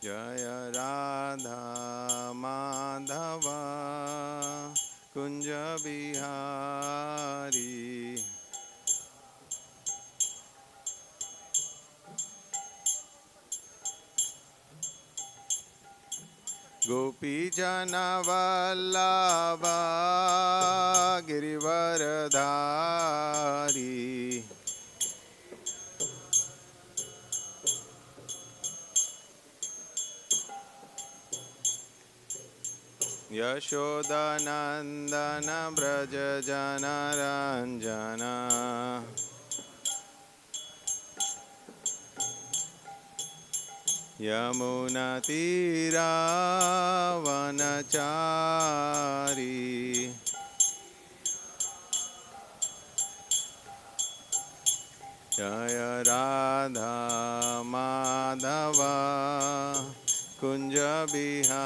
Jaya Radha Madhava Kunja Bihari Gopi Jana Vallabha Girivaradhari Yashoda Nandana Braja Jana Ranjana Yamuna Tira Vanachari Jaya Radha Madhava Kunja Bihari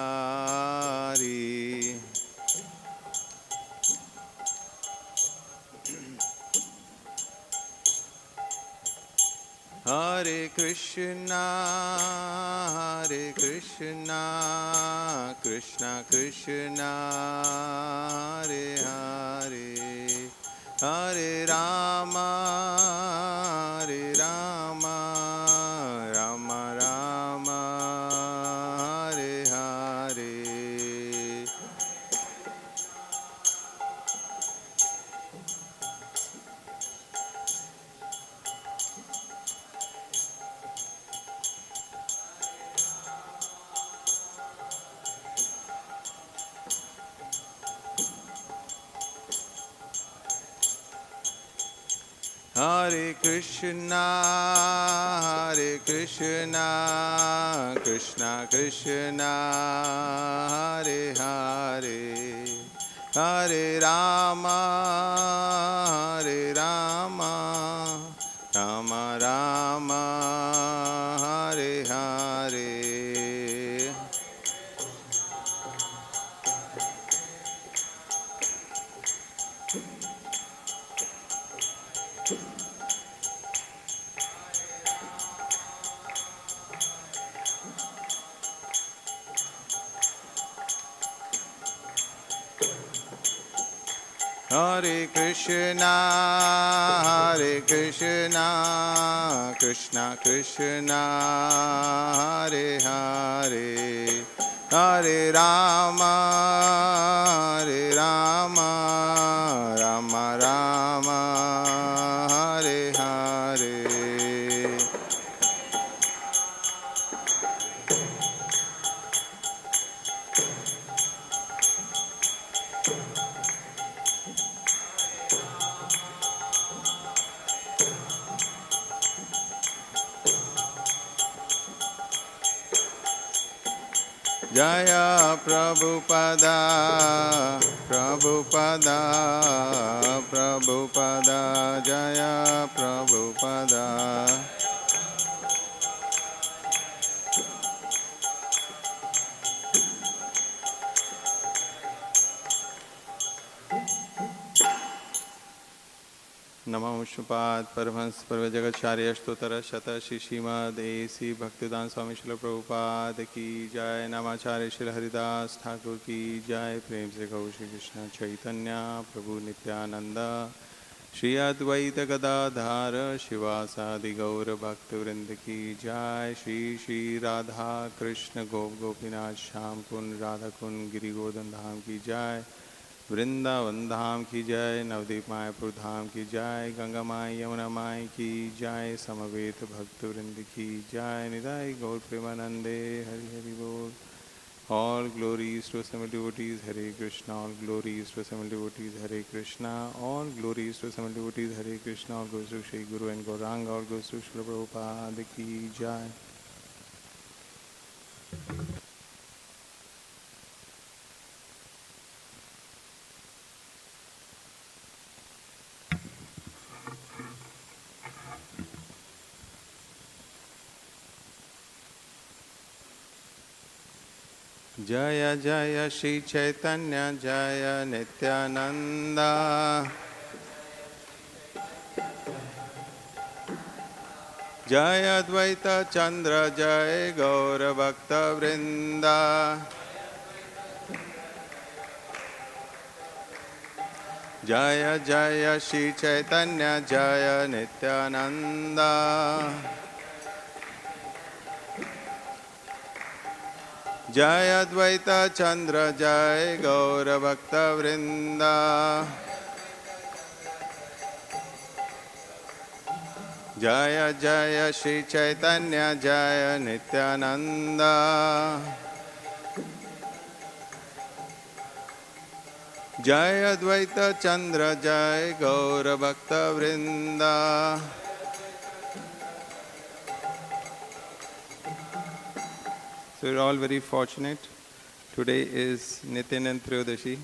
Hare Krishna Krishna Krishna Hare Hare Hare Rama Rama Rama Hare Hare Hare Krishna Krishna Krishna Hare Hare Hare Rama Rama Rama Hare Hare Hare Krishna Krishna Krishna Hare Hare Hare Rama Rama Rama Hare Hare Jaya Prabhupada Jaya Prabhupada Namo Vishnupada Paramahansa Parvajagacharya Stotara Shata Shishimad A.C. Bhaktivedanta Swami Srila Prabhupada Ki Jai Namacharya Shri Haridas Thakur Ki Jai Prem Se Gaur Shri Kṛṣṇa Caitanya Prabhu Nityananda Shri Advaita Gadadhara Shivasadi Gaur Bhaktivinoda Ki Jai Shri Shri Radha Krishna Gop Gopinath Sham Kun Radha Kun Giri Godan Dham Ki Jai Vrindavan धाम की जय नवदीप मायापुर धाम की जय गंगा माई यमुना माई की जय समवेत भक्त वृंद की जय निदाई गौर प्रेमानंदे हरि हरि बोल All glories to assembled devotees Hare Krishna, all glories to assembled devotees Hare Krishna, all glories to assembled devotees Hare Krishna, all goes to Shri Guru and Gauranga, all goes to Srila Prabhupada ki jai. Jaya Jaya Śrī Caitanya Jaya Nityananda जय अद्वैत चंद्र जय गौर भक्त वृंदा जय जय श्री चैतन्य जय नित्यानंदा जय अद्वैत चंद्र जय गौर भक्त वृंदा जय जय श्री चैतन्य जय नित्यानंदा जय अद्वैत चंद्र जय गौर भक्त वृंदा So we're all very fortunate. Today is Nityananda Triyodashi.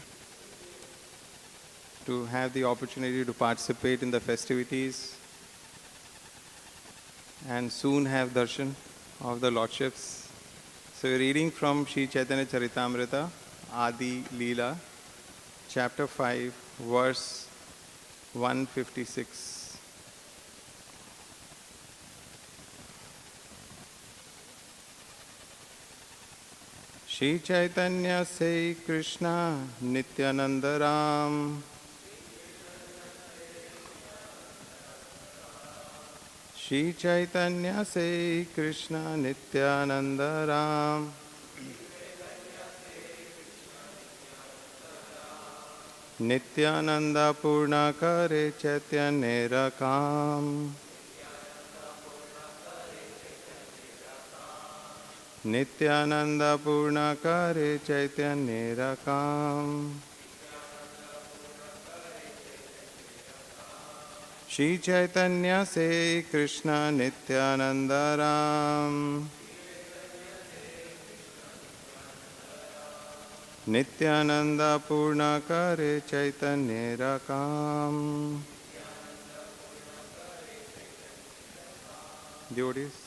To have the opportunity to participate in the festivities and soon have darshan of the Lordships. So we're reading from Śrī Caitanya Charitamrita, Adi Leela, chapter 5, verse 156. Śrī Caitanya say Kṛṣṇa Nityananda Ram. Śrī Caitanya say Kṛṣṇa Nityananda Ram. Nityananda pūrṇa kare caitanyera kāma. Nityananda pūrṇa kare caitanyera kāma. Śrī Caitanya say Kṛṣṇa Nityananda Ram. Nityananda pūrṇa kare caitanyera kāma. Devotees,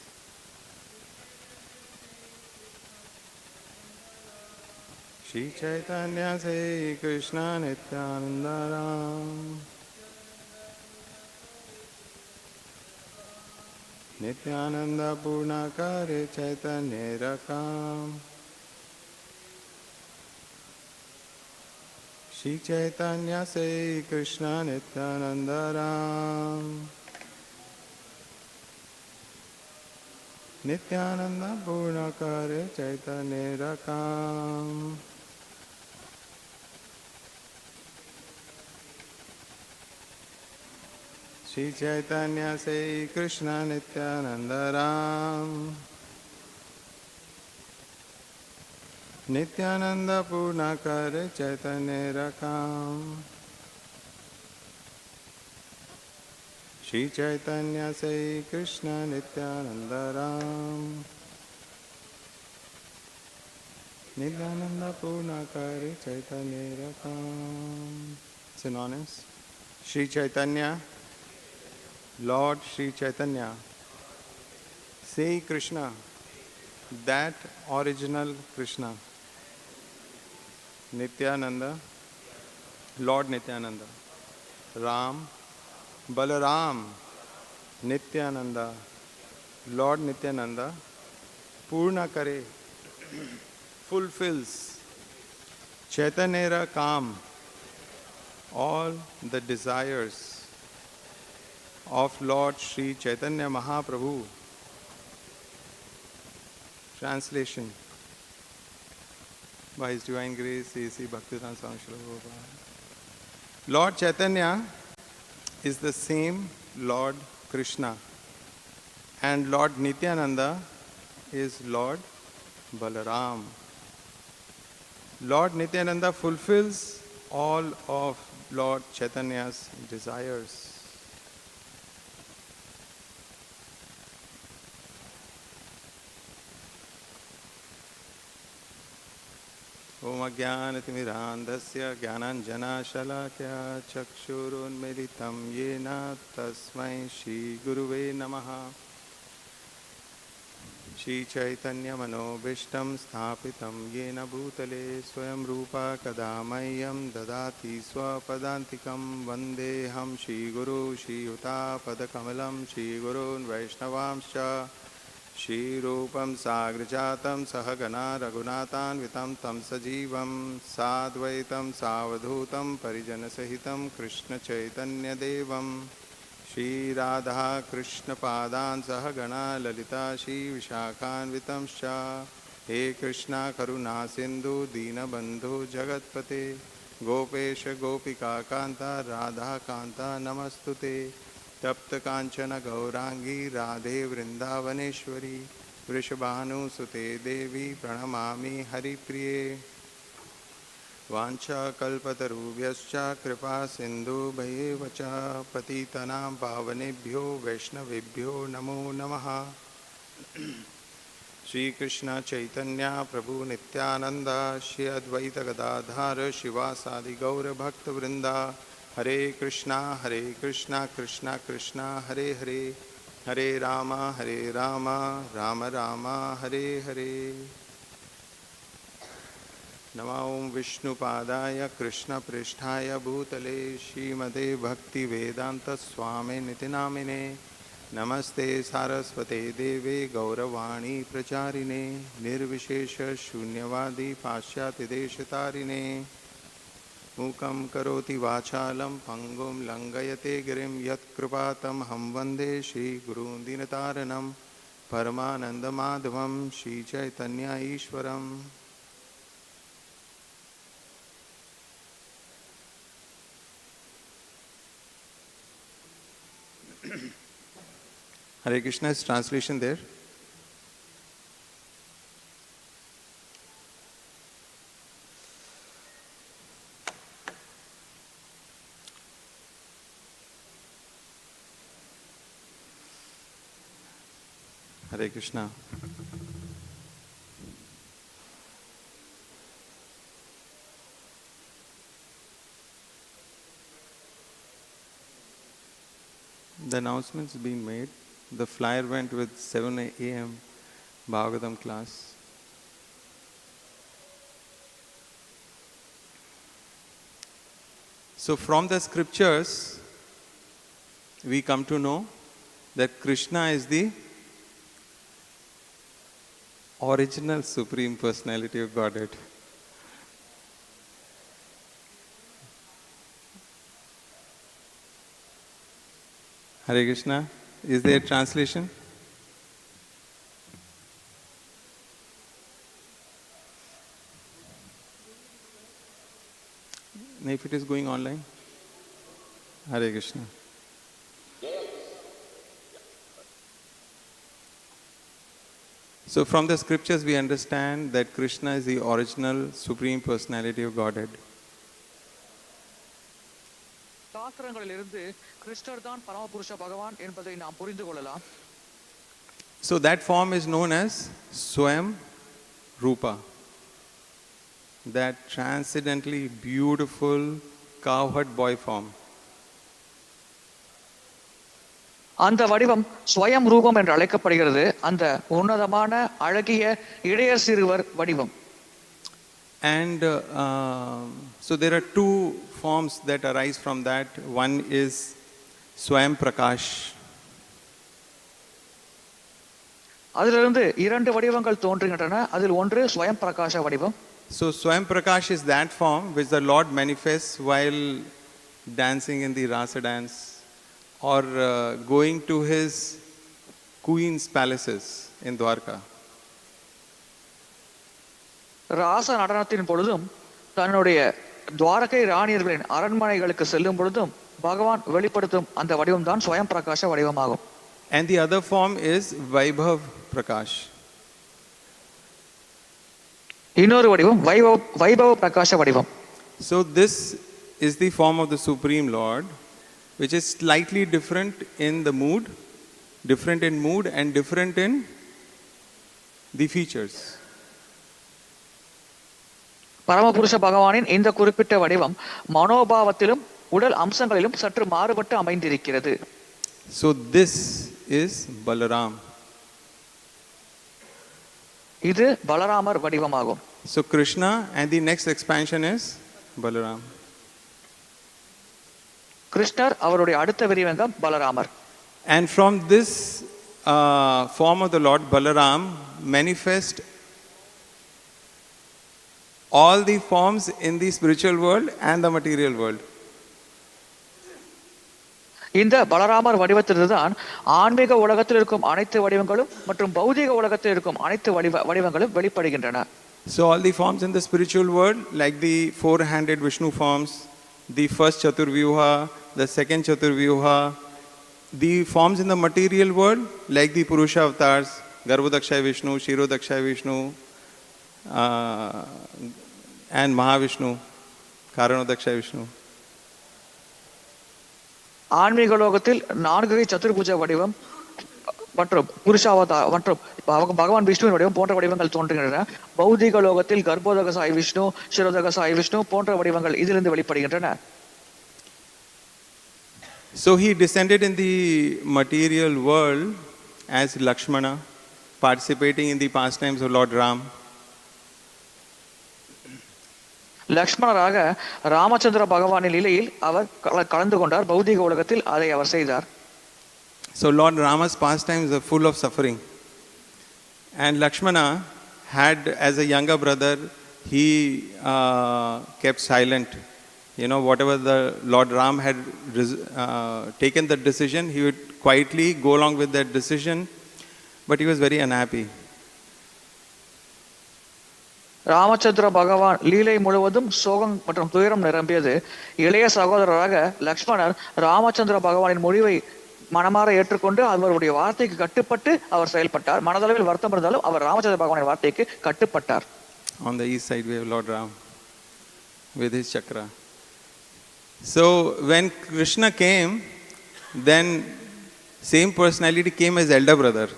Śrī Caitanya say Kṛṣṇa Nityananda Ram. Nityananda pūrṇa kare caitanyera kāma. Śrī Caitanya say Kṛṣṇa Nityananda Ram. Nityananda pūrṇa kare caitanyera kāma. Śrī Caitanya say Kṛṣṇa Nityananda Ram. Nityananda pūrṇa kare caitanyera kāma. Śrī Caitanya say Kṛṣṇa Nityananda Ram. Nityananda pūrṇa kare caitanyera kāma. Synonyms: Śrī Caitanya, Lord Śrī Caitanya, say Kṛṣṇa, that original Kṛṣṇa. Nityananda, Lord Nityananda. Ram, Balarāma, Nityananda, Lord Nityananda. Pūrṇa kare, fulfills. Caitanyera kāma, all the desires of Lord Śrī Caitanya Mahāprabhu. Translation by His Divine Grace, A.C. Bhaktivedanta Swami Śrīla Prabhupada. Lord Caitanya is the same Lord Kṛṣṇa, and Lord Nityananda is Lord Balarāma. Lord Nityananda fulfills all of Lord Caitanya's desires. Om Ajnanatimirandasya Jnananjanashalakya Chakshurunmilitam Yena Tasmai Shri Guruve Namaha. Śrī Caitanya Manobhishtam Sthapitam Yena Bhutale Swayam Rupa Kada Mahyam Dadati Swapadantikam Vandeham Śrī Guru Śrī Yuta Padakamalam Śrī Gurun Vaishnavamscha Śrī Rupam Sagrajatam Sahagana Raghunathanvitam Tam Sajivam Sadvaitam Savadhutam Parijana Sahitam Kṛṣṇa Caitanya Devam Śrī Radha Kṛṣṇa Padan Sahagana Lalita Śrī Vishakhanvitamscha He Kṛṣṇa Karuna Sindhu Dīnabandhu Jagatpate Gopesha Gopika Kanta Radha Kanta Namastute Tapta Kanchana Gaurangi Radhe Vrindavaneshwari Vrishabhanu Sute Devi Pranamami Haripriye Vancha kalpatarubhyascha kripa sindhu bhayevacha patitanam pavanebhyo vaishnavebhyo namo namaha Śrī Kṛṣṇa Caitanya Prabhu Nityananda Śrī Advaita Gadadhar Shivasadi Gaura Bhakta Vrinda Hare Kṛṣṇa Krishna Krishna Hare Hare Hare Rāma Rama Rama Hare Hare Nama Om Vishnu Padaya Krishna Pristhaya Bhutale Śrīmate Bhakti Vedanta Swami Nitinamine Namaste Saraswate Deve Gauravani Pracharine Nirvishesha Shunyavadi Paśyati Deshatarine Mukam Karoti Vachalam Pangum Langayate Girim Yat Kripatam Ham Vande Shri Guru Dinataranam Paramananda Madhavam Śrī Caitanya Ishwaram Hare Krishna is translation there. Hare Krishna. The announcement's been made. The flyer went with 7 a.m. Bhagavatam class. So from the scriptures, we come to know that Kṛṣṇa is the original Supreme Personality of Godhead. Hare Krishna. Is there translation? If it is going online? Hare Krishna. So from the scriptures we understand that Kṛṣṇa is the original Supreme Personality of Godhead. So that form is known as Swayam Rupa, that transcendently beautiful cowherd boy form. அந்த வடிவம் ஸ்வயம் ரூபம் என்று அழைக்கப்படுகிறது. அந்த உன்னதமான அழகிய இளைய சிறுவர் வடிவம். And so there are two forms that arise from that. One is Swayam Prakash. அதிலிருந்து இரண்டு வடிவங்கள் தோன்றுகின்றன. அதில் ஒன்று ஸ்வயம் பிரகாஷ வடிவம். So Swayam Prakash is that form which the Lord manifests while dancing in the rasa dance or going to his queen's palaces in Dwarka. ராச நடனத்தின் பொழுதும் தன்னுடைய துவாரகை ராணியர்களின் அரண்மனைகளுக்கு செல்லும் பொழுதும் பகவான் வெளிப்படுத்தும் அந்த வடிவம் தான் ஸ்வயம் பிரகாஷ வடிவமாகும். And the other form is Vaibhav Prakash. இன்னொரு வடிவம் வைபவ பிரகாஷ வடிவம். So this is the form of the Supreme Lord, which is slightly different in the mood, different in mood and different in the features. பரமபுருஷ பகவானின் இந்த குறிப்பிட்ட வடிவம் மனோபாவத்திலும் உடல் அம்சங்களிலும் சற்று மாறுபட்டு அமைந்திருக்கிறது. So this is Balarāma. இது பலராமர் வடிவமாகும். So Kṛṣṇa and the next expansion is Balarāma. கிருஷ்ணர் அவருடைய அடுத்த விரிவங்கம் பலராமர். And from this form of the Lord Balarāma manifest all the forms in the spiritual world and the material world. இந்த பலராமர் வடிவத்திலிருந்து தான் ஆன்மீக உலகத்தில் இருக்கும் அனைத்து வடிவங்களும் மற்றும் பௌதிக உலகத்தில் இருக்கும் அனைத்து வடிவங்களும் வெளிப்படுகின்றன. So all the forms in the spiritual world, like the four-handed Vishnu forms, the first Chaturvyuha, the second Chaturvyuha, the forms in the material world, like the Purusha avatars, Garbhodakshaya Vishnu, Kshirodakshaya Vishnu, and Mahavishnu, Karanodakshaya Vishnu. ஆன்மீக லோகத்தில் 4 சதுர்புஜ வடிவம் மற்றும் புருஷாவதார் மற்றும் பகவான் விஷ்ணுவின் வடிவம் போன்ற வடிவங்கள் தோன்றுகின்றன. பௌதிக லோகத்தில் கர்ப்போதக சாய் விஷ்ணு, க்ஷீரோதக சாய் விஷ்ணு போன்ற வடிவங்கள் இதிலிருந்து வெளிப்படுகின்றன. So he descended in the material world as Lakshmana, participating in the pastimes of Lord Rāma. லக்ஷ்மணராக Ramachandra பகவானின் லீலையில் அவர் கலந்து கொண்டார். பௌதிக உலகத்தில் அதை அவர் செய்தார். So Lord Rama's pastimes are full of suffering. And Lakshmana had, as a younger brother, he kept silent. You know, whatever the Lord Ram had taken that decision, he would quietly go along with that decision. But he was very unhappy. Ramachandra பகவான் லீலை முழுவதும் சோகம் மற்றும் துயரம் நிரம்பியது. இளைய சகோதரராக லக்ஷ்மணர் ராமச்சந்திர பகவானின் முடிவை மனமாற ஏற்றுக்கொண்டு அவருடைய வார்த்தைக்கு கட்டுப்பட்டு அவர் செயல்பட்டார். மனதளவில் வருத்தம் இருந்தாலும் அவர் ராமச்சந்திர பகவானின் வார்த்தைக்கு கட்டுப்பட்டார். On the east side we have Lord Ram with his chakra. So when Kṛṣṇa came, then same personality came as elder brother.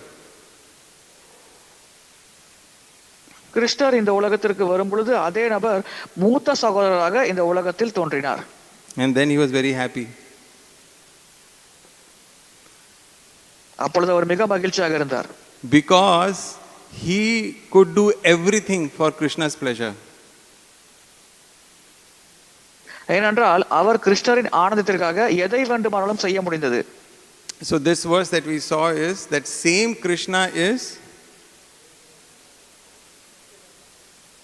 கிருஷ்ணர் இந்த உலகத்திற்கு வரும் பொழுது அதே நபர் மூத்த சகோதரராக இந்த உலகத்தில் தோன்றினார். And then he was very happy. அப்பொழுது அவர் மிக மகிழ்ச்சியாக இருந்தார். Because he could do everything for Krishna's pleasure. ஏனென்றால் அவர் கிருஷ்ணரின் ஆனந்தத்திற்காக எதை வேண்டுமானாலும் செய்ய முடிந்தது. So this verse that we saw is that same Kṛṣṇa is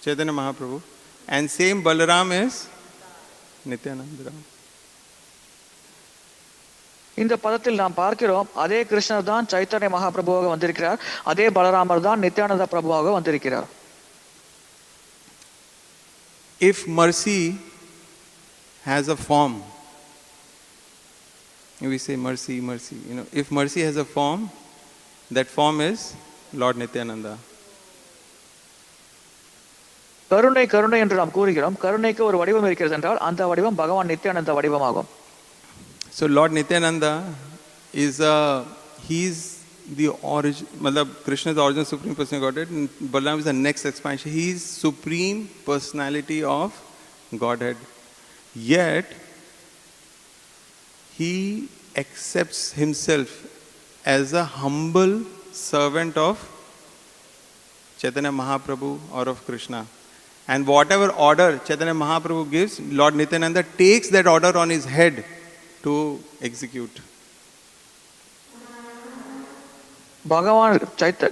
Caitanya Mahāprabhu and same Balarāma is Nityananda. இந்த பதத்தில் நாம் பார்க்கிறோம் அதே கிருஷ்ணர் தான் சைத்தன்ய மகாபிரபுவாக வந்திருக்கிறார், அதே பலராமர் தான் நித்யானந்த பிரபுவாக வந்திருக்கிறார். If mercy has a form, we say mercy, mercy. You know, if mercy has a form, that form is Lord Nityananda. கருணை கருணை என்று நாம் கூறுகிறோம். கருணைக்கு ஒரு வடிவம் இருக்கிறது என்றால் அந்த வடிவம் பகவான் நித்யானந்த வடிவமாகும். So Lord Nityananda is he's the origin, Krishna is the origin supreme person of Godhead, and Balarāma is the next expansion. He is supreme personality of Godhead. Yet he accepts himself as a humble servant of Caitanya Mahāprabhu or of Kṛṣṇa. And whatever order Caitanya Mahāprabhu gives, Lord Nityananda takes that order on his head to execute. பகவான்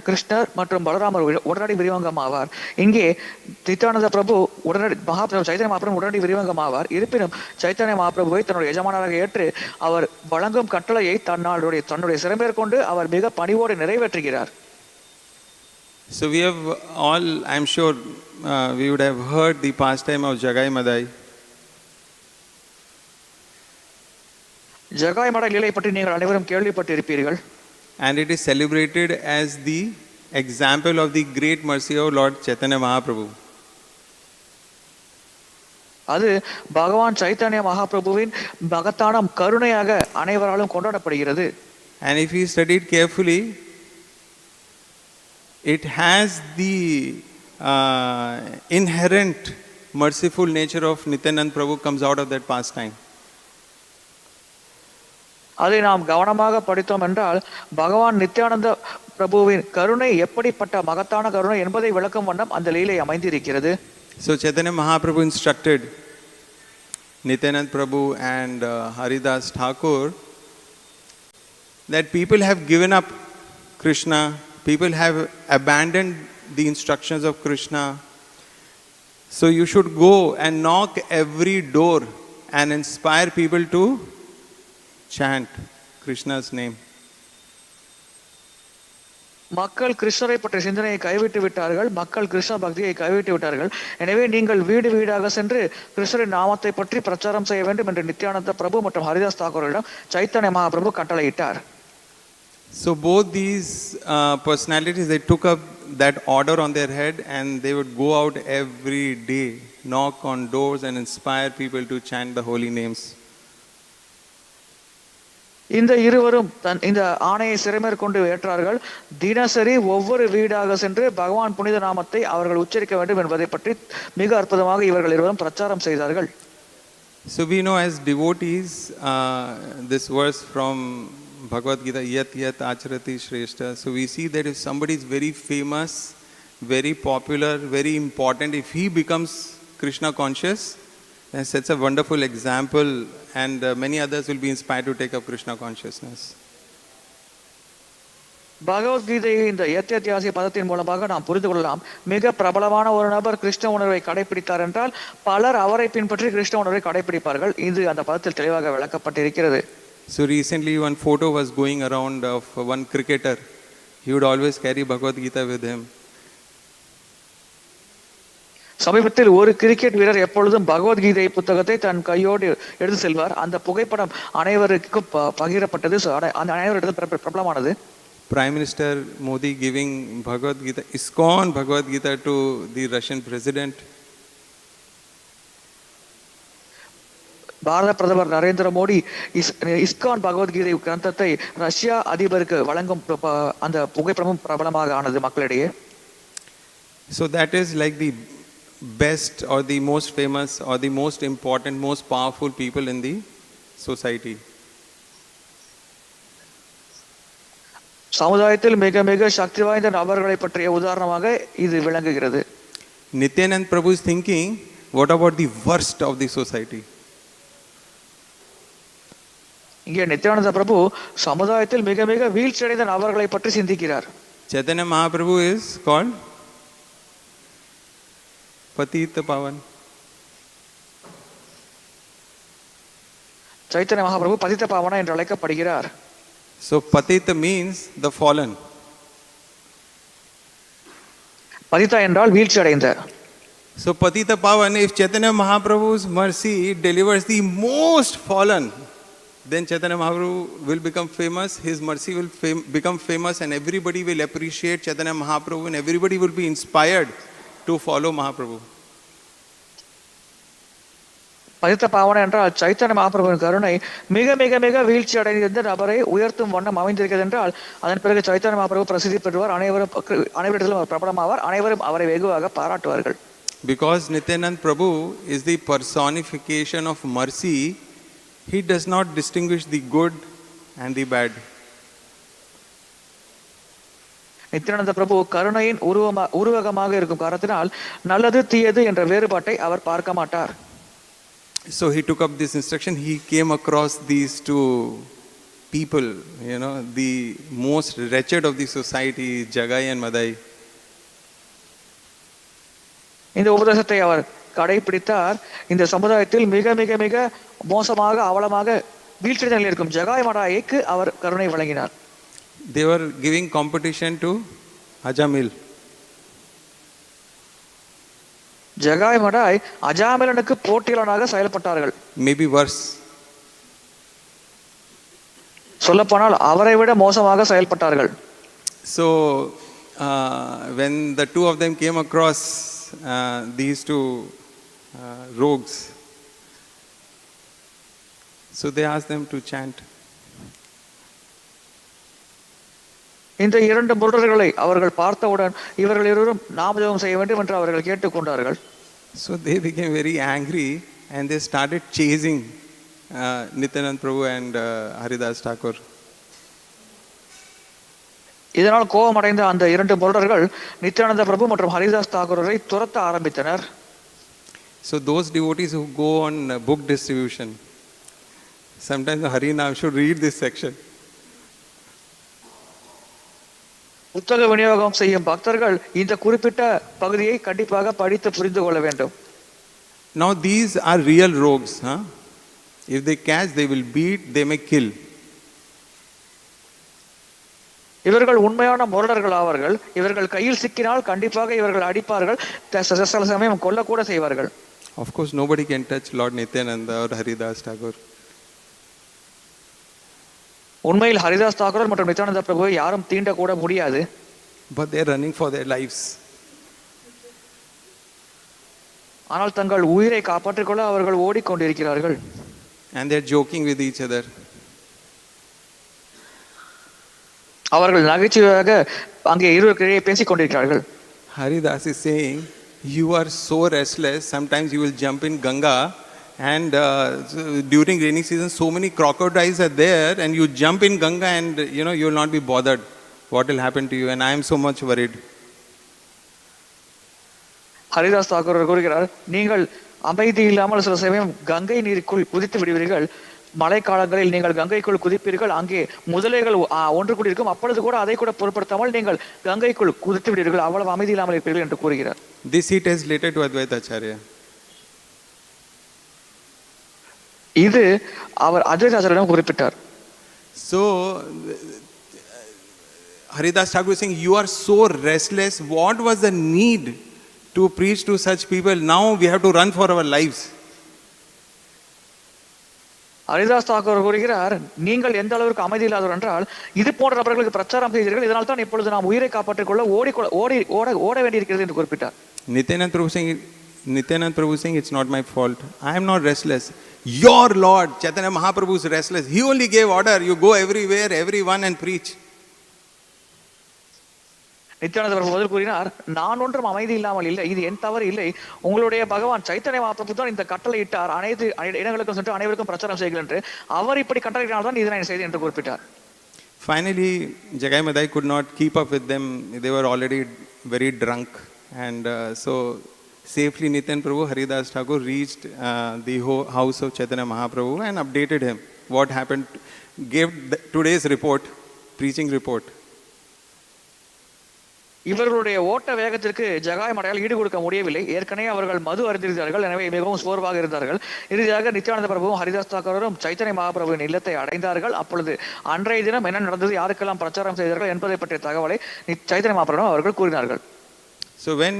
கிருஷ்ணர் மற்றும் பலராமர் உடனடி விரிவங்கம் ஆவார். இங்கே நித்யானந்த பிரபு உடனடி சைத்தன்ய மகாபிரபு உடனடி விரிவங்கம் ஆவார். இருப்பினும் சைத்தன்ய மகாபிரபுவை தன்னுடைய எஜமானராக ஏற்று அவர் வழங்கும் கட்டளையை தன்னுடைய சிறமேற்கொண்டு அவர் மிக பணிவோடு நிறைவேற்றுகிறார். So we have all, I'm sure we would have heard the pastime of Jagai Madai. Jagai மடை லீலை பற்றி நீங்கள் அனைவரும் கேள்விப்பட்டிருப்பீர்கள். And it is celebrated as the example of the great mercy of Lord Caitanya Mahāprabhu. அது பகவான் சைத்தன்ய மகாபிரபுவின் மகத்தான கருணையாக அனைவராலும் கொண்டாடப்படுகிறது. And if we study it carefully, it has the inherent merciful nature of Nityananda Prabhu comes out of that pastime. அதை நாம் கவனமாக படித்தோம் என்றால் பகவான் நித்யானந்த பிரபுவின் கருணை எப்படிப்பட்ட மகத்தான கருணை என்பதை விளக்கும் வண்ணம் அந்த லீலை அமைந்திருக்கிறது. So Chaitanya Mahaprabhu instructed Nityananda Prabhu and Haridas Thakur that people have given up Kṛṣṇa, people have abandoned the instructions of Kṛṣṇa. So you should go and knock every door and inspire people to chant Kṛṣṇa's name. மக்கள் கிருஷ்ணரை பற்றிய சிந்தனையை கைவிட்டு விட்டார்கள், மக்கள் கிருஷ்ண பக்தியை கைவிட்டு விட்டார்கள். எனவே நீங்கள் வீடு வீடாக சென்று கிருஷ்ணரின் நாமத்தை பற்றி பிரச்சாரம் செய்ய வேண்டும் என்று நித்யானந்த பிரபு மற்றும் ஹரிதாஸ் தாக்கூரிடம் சைத்தன்ய மகாபிரபு கட்டளையிட்டார். So both these personalities, they took up that order on their head and they would go out every day, knock on doors and inspire people to chant the holy names. இந்த இருவரும் இந்த ஆணையை சிறைமேற்கொண்டு ஏற்றார்கள். தினசரி ஒவ்வொரு வீடாக சென்று பகவான் புனித நாமத்தை அவர்கள் உச்சரிக்க வேண்டும் என்பதை பற்றி மிக அற்புதமாக இவர்கள் இருவரும் பிரச்சாரம் செய்தார்கள். So we know as devotees this verse from Bhagavad Gita, yat yat acharati shrestha. So we see that if somebody is very famous, very popular, very important, if he becomes Krishna conscious, then sets a wonderful example and many others will be inspired to take up Krishna consciousness. பகவத்கீதையை இந்த யத்யத்யாசி பதத்தின் மூலமாக நாம் புரிந்து கொள்ளலாம். மிக பிரபலமான ஒரு நபர் கிருஷ்ண உணர்வை கடைபிடித்தார் என்றால் பலர் அவரை பின்பற்றி கிருஷ்ண உணர்வை கடைபிடிப்பார்கள். இது அந்த பதத்தில் தெளிவாக விளக்கப்பட்டிருக்கிறது. So recently one photo was going around of one cricketer. He would always carry Bhagavad Gita with him. சமீபத்தில் ஒரு கிரிக்கெட் வீரர் எப்பொழுதும் பகவத்கீதை புத்தகத்தை தன் கையோடு எடுத்து செல்வார். அந்த புகைப்படம் அனைவருக்கும் பகிரப்பட்டது. அந்த அனைவரிடத்தில் பிரபலமானது. Prime Minister Modi giving Bhagavad Gita, ISKCON Bhagavad Gita to the Russian president. பாரத பிரதமர் நரேந்திர மோடி இஸ்கான் பகவத்கீதை கிரந்தத்தை ரஷ்யா அதிபருக்கு வழங்கும் அந்த புகைப்படமும் பிரபலமாக ஆனது மக்களிடையே. So that is like the best or the most famous or the most important, most powerful people in the society. சமுதாயத்தில் மிக மிக சக்தி வாய்ந்த நபர்களை பற்றிய உதாரணமாக இது விளங்குகிறது. Nityananda Prabhu is thinking, what about the worst of the society? இங்கே நித்யானந்த பிரபு சமுதாயத்தில் மிக மிக வீழ்ச்சியடைந்த நபர்களை பற்றி சிந்திக்கிறார். Chaitanya Mahaprabhu is called Patita Pavan. Chaitanya Mahaprabhu பதித்த பாவனா என்று அழைக்கப்படுகிறார். So Patita means the fallen. பதிதா என்றால் வீழ்ச்சி அடைந்த. So Patita Pavan, if Chaitanya Mahaprabhu's mercy delivers the most fallen, then Chaitanya Mahaprabhu will become famous, his mercy will become famous and everybody will appreciate Chaitanya Mahaprabhu and everybody will be inspired to follow Mahaprabhu. பதித்த பாவனை என்றால் சைத்தன்ய மகாபிரபுவின் கருணை மிக மிக மிக வீழ்ச்சி அடைந்த நபரை உயர்த்தும் வண்ணம் அமைந்திருக்கிறது என்றால் அதன் பிறகு சைத்தன்ய மகாபிரபு பிரசித்தி பெறுவார், அனைவரிடத்திலும் பிரபலமாவார், அனைவரும் அவரை வெகுவாக பாராட்டுவார்கள். Because Nityananda Prabhu is the personification of mercy, he does not distinguish the good and the bad. Nityananda பிரபு கருணையின் உருவகமாக இருக்கும் காரணத்தினால் நல்லது தீயது என்ற வேறுபாட்டை அவர் பார்க்க மாட்டார். So he took up this instruction. He came across these two people, the most wretched of the society, Jagai and Madai. இந்த உபதேசத்தை அவர் கடைபிடித்தார். இந்த சமுதாயத்தில் மிக மிக மிக மோசமாக அவலமாக வீழ்ச்சி நிலையில் இருக்கும் ஜகாய் மடாய்க்கு அவர் கருணை வழங்கினார். They were giving competition to Ajamil. Jagai மடாய் அஜாமிலனுக்கு போட்டியாளனாக செயல்பட்டார்கள். Maybe worse. சொல்லப்போனால் அவரை விட மோசமாக செயல்பட்டார்கள். So when the two of them came across these two rogues, so they asked them to chant. இந்த இரண்டு முரடர்களை அவர்கள் பார்த்தவுடன் இவர்கள் இருவரும் நாமஜபம் செய்ய வேண்டும் என்று அவர்கள் கேட்டுக்கொண்டார்கள். So they became very angry and they started chasing Nityananda Prabhu and Haridas Thakur. இதனால் கோபமடைந்த அந்த இரண்டு முரடர்கள் நித்யானந்த பிரபு மற்றும் ஹரிதாஸ் தாக்கூரை துரத்த ஆரம்பித்தனர். So those devotees who go on book distribution, sometimes Harinam should read this section. புத்தக விநியோகம் செய்யும் பக்தர்கள் இந்த குறிப்பிட்ட பகுதியை கண்டிப்பாக படித்து புரிந்து கொள்ள வேண்டும். Now these are real rogues, huh? If they catch, they will beat, they may kill. இவர்கள் உண்மையான முரடர்கள் ஆவார்கள். இவர்கள் கையில் சிக்கினால் கண்டிப்பாக இவர்கள் அடிப்பார்கள், சில சமயம் கொல்ல கூட செய்வார்கள். Of course nobody can touch Lord Nityananda or Haridas Thakur. உண்மையில் ஹரிதாஸ் தாக்கூர் மற்றும் நித்யானந்த பிரபுவை யாரும் தீண்ட கூட முடியாது. But they are running for their lives. ஆனால் தங்கள் உயிரை காப்பாற்றிக் கொள்ள அவர்கள் ஓடிக்கொண்டிருக்கிறார்கள். And they are joking with each other. அவர்கள் நகைச்சுவையாக அங்கே இருவருக்கிடையே பேசிக் கொண்டிருக்கிறார்கள். Haridas is saying, you are so restless, sometimes you will jump in Ganga and during rainy season so many crocodiles are there and you jump in Ganga and you will not be bothered what will happen to you, and I am so much worried. Haridas Thakur கூறுகிறார், நீங்கள் அமைதி இல்லாமல் சில சமயம் கங்கை நீருக்குள் குதித்து விடுவீர்கள். மழை காலங்களில் நீங்கள் கங்கைக்குள் குதிப்பீர்கள், அங்கே முதலைகள் ஒன்று கூடியிருக்கும், அப்பொழுது கூட அதை கூட பொருட்படுத்தாமல் நீங்கள் கங்கைக்குள் குதித்து விடுவீர்கள், அவ்வளவு அமைதி இல்லாமல் இருப்பீர்கள் என்று கூறுகிறார். This he tells later to Advaita Acharya. இது அவர் அத்வைதாச்சாரியிடம் குறிப்பிட்டார். So Haridas Thakur is saying, you are so restless, what was the need to preach to such people? Now we have to run for our lives. Haridas Thakur கூறுகிறார், நீங்கள் எந்த அளவிற்கு அமைதி இல்லாதவர் என்றால் இது போன்ற நபர்களுக்கு பிரச்சாரம் செய்தீர்கள், இதனால் தான் இப்பொழுது நாம் உயிரை காப்பாற்றிக் கொள்ள ஓட வேண்டியிருக்கிறது என்று குறிப்பிட்டார். Nityananda Prabhu saying, it's not my fault, I am not restless, your Lord Caitanya Mahāprabhu is restless, he only gave order, you go everywhere, everyone and preach. Nityananda பிரபு பதில் கூறினார், நான் ஒன்றும் அமைதி இல்லாமல் இல்லை, இது என் தவறு இல்லை, உங்களுடைய பகவான் சைத்தன்ய மகாபிரபு தான் இந்த கட்டளை இட்டார், அனைத்து இடங்களுக்கும் சென்று அனைவருக்கும் பிரச்சாரம் செய்யுங்கள் என்று, அவர் இப்படி கட்டளையினால் தான் இதை நான் செய்தேன் என்று குறிப்பிட்டார். Finally Jagai Madai could not keep up with them, they were already very drunk, and so safely Nityananda Prabhu, Haridas Thakur reached the house of Caitanya Mahaprabhu and updated him what happened, gave today's report, preaching report. இவர்களுடைய ஓட்ட வேகத்திற்கு ஜகாய் மடையால் ஈடு கொடுக்க முடியவில்லை. ஏற்கனவே அவர்கள் மது அருந்திருந்தார்கள், எனவே மிகவும் சோர்வாக இருந்தார்கள். இறுதியாக நித்யானந்த பிரபுவும் ஹரிதாஸ் தாக்கூரும் சைத்தன்ய மகாபிரபுவின் இல்லத்தை அடைந்தார்கள். அப்பொழுது அன்றைய தினம் என்ன நடந்தது, யாருக்கெல்லாம் பிரச்சாரம் செய்தார்கள் என்பதை பற்றிய தகவலை சைத்தன்ய மகாபிரபு அவர்கள் கூறினார்கள். So when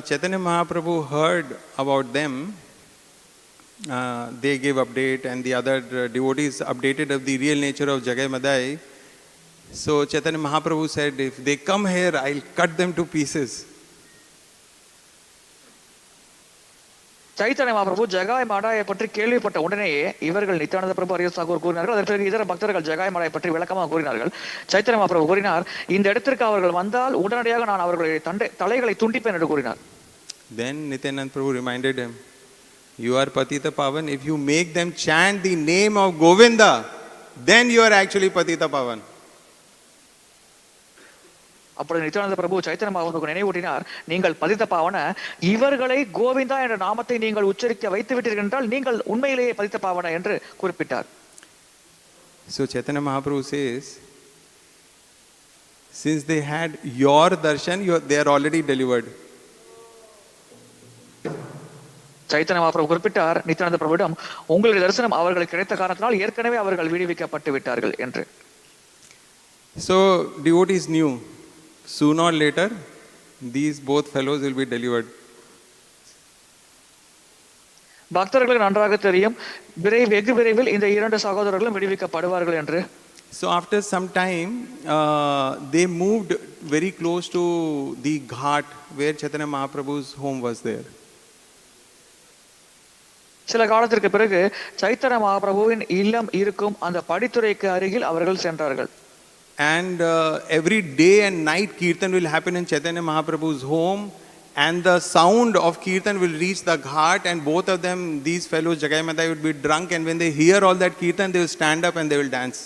Caitanya Mahaprabhu heard about them, they gave update, and the other devotees updated of the real nature of Jagai Madai. So Caitanya Mahaprabhu said, if they come here, I'll cut them to pieces. Chaitanya Mahaprabhu Jagai மடாயை பற்றி கேள்விப்பட்ட உடனேயே இவர்கள் நித்யானந்த பிரபு ஹரிதாஸ் தாக்கூர் கூறினார்கள். அதற்கு பிறகு இதர பக்தர்கள் ஜகாய் மடாயை பற்றி விளக்கமாக கூறினார்கள். சைத்தன்ய மகாபிரபு கூறினார், இந்த இடத்திற்கு அவர்கள் வந்தால் உடனடியாக நான் அவர்களுடைய தலைகளை துண்டிப்பேன் என்று கூறினார். Then Nityananda Prabhu reminded him, you are Patita Pavan, if you make them chant the name of Govinda, then you are actually Patita Pavan. அப்பொழுது நித்யானந்த பிரபு சைத்தன்ய மகாபிரபுவுக்கு நினைவூட்டினார், நீங்கள் பதித்த பாவன, இவர்களை கோவிந்தா என்ற நாமத்தை நீங்கள் உச்சரிக்க வைத்து விட்டீர்கள் என்றால் நீங்கள் உண்மையிலேயே பதித்த பாவன என்று குறிப்பிட்டார். So Caitanya Mahaprabhu says, since they had your darshan, they are already delivered. Chaitanya Mahaprabhu குறிப்பிட்டார் நித்யானந்த பிரபுவிடம், உங்களுடைய தரிசனம் அவர்களுக்கு கிடைத்த காரணத்தினால் ஏற்கனவே அவர்கள் விடுவிக்கப்பட்டு விட்டார்கள் என்று. So devotees knew, sooner or later these both fellows will be delivered. பக்தர்களுக்கு நன்றாக தெரியும், வெகு விரைவில் இந்த இரண்டு சகோதரர்களும் விடுவிக்கப்படுவார்கள் என்று. So after some time they moved very close to the ghat where Caitanya Mahaprabhu's home was there. சில காலத்திற்கு பிறகு சைத்தன்ய மகாபிரபுவின் இல்லம் இருக்கும் அந்த படித்துறைக்கு அருகில் அவர்கள் சென்றார்கள். And every day and night kirtan will happen in Caitanya Mahaprabhu's home, And the sound of kirtan will reach the ghat, and both of them, these fellows, Jagai Madai, would be drunk, and when they hear all that kirtan, they will stand up and they will dance.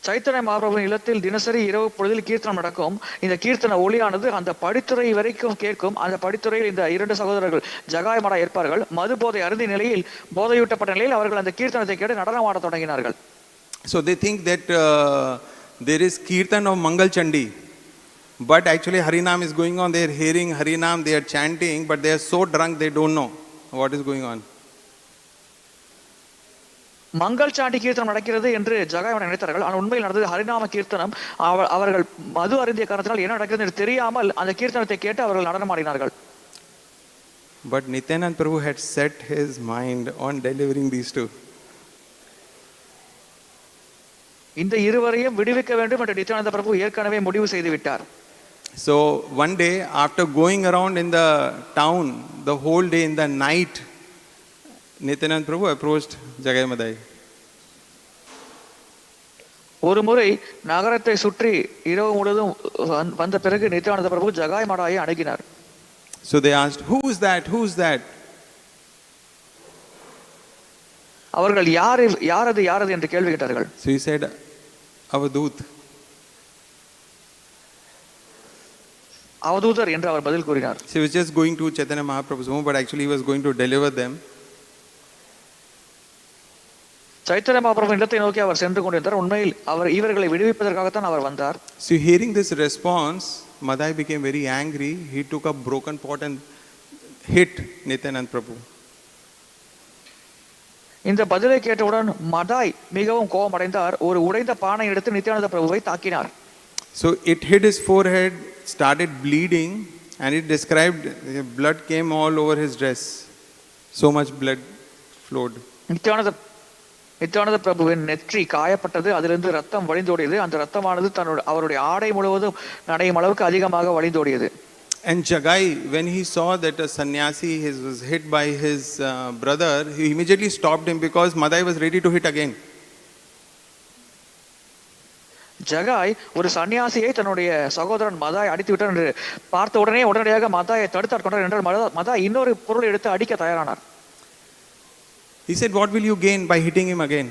Chaitanya மகாபிரபுவின் இல்லத்தில் தினசரி இரவு பொழுதில் கீர்த்தனம் நடக்கும். இந்த கீர்த்தன ஒளியானது அந்த படித்துறை வரைக்கும் கேட்கும். அந்த படித்துறையில் இந்த இரண்டு சகோதரர்கள் ஜகாய் மடா இருப்பார்கள். மது போதை அருந்திய நிலையில், போதையூட்டப்பட்ட நிலையில் அவர்கள் அந்த கீர்த்தனத்தை கேட்டு நடனமாட தொடங்கினார்கள். So they think that there is kirtan of Mangal Chandi, but actually Harinam is going on. They are hearing Harinam, they are chanting, but they are so drunk they don't know what is going on. Mangal Chandy கீர்த்தனம் நடக்கிறது என்று ஜகாயமனை நினைத்தார்கள். ஆனால் உண்மையில் நடந்தது ஹரிநாம கீர்த்தனம். அவர்கள் மது அருந்திய காரணத்தினால் என்ன நடக்கிறது என்று தெரியாமல் அந்த கீர்த்தனத்தை கேட்டு அவர்கள் நடனமாடினார்கள். But Nityananda Prabhu had set his mind on delivering these two. இந்த இருவரையும் விடுவிக்க வேண்டும் என்று நித்யானந்த பிரபு ஏற்கனவே முடிவு செய்து விட்டார். So one day, after going around in the town the whole day, in the night, Nityananda Prabhu approached Jagai Madai. ஒரு முறை நகரத்தை சுற்றி இரவு முழுவதும் வந்த பிறகு நித்யானந்த பிரபு Jagai மடாயை அணுகினார். So they asked, who is that? Who is that? அவர்கள் யாரது என்று கேள்வி கேட்டார்கள். So he said, அவதூத். அவதூதர் என்று அவர் பதில் கூறினார். So he was just going to Chaitanya Mahaprabhu's home, but actually he was going to deliver them. Chaitanya Mahaprabhu இல்லத்தை நோக்கி அவர் சென்று கொண்டிருந்தார். உண்மையில் அவர் இவர்களை விடுவிப்பதற்காகத்தான் அவர் வந்தார். So hearing this response, Madai became very angry. He took a broken pot and hit Nityananda Prabhu. இந்த பதிலை கேட்டவுடன் மதாய் மிகவும் கோபமடைந்தார். ஒரு உடைந்த பானை எடுத்து நித்யானந்த பிரபுவை தாக்கினார். So it hit his forehead, started bleeding, and it described blood came all over his dress. So much blood flowed. Nityananda பிரபுவின் நெற்றி காயப்பட்டது. அதிலிருந்து ரத்தம் வழிந்தோடியது. அந்த ரத்தமானது அவருடைய ஆடை முழுவதும் நடையும் அளவுக்கு அதிகமாக வழிந்தோடியது. And Jagai, when he saw that a sannyasi was hit by his brother, he immediately stopped him because Madai was ready to hit again. Jagai ஒரு சன்னியாசியை தன்னுடைய சகோதரன் மதாய் அடித்து விட்டார் என்று பார்த்த உடனடியாக மதாயை தடுத்தார் கொண்டார் என்றால் மதாய் இன்னொரு பொருளை எடுத்து அடிக்க தயாரானார். He said, what will you gain by hitting him again?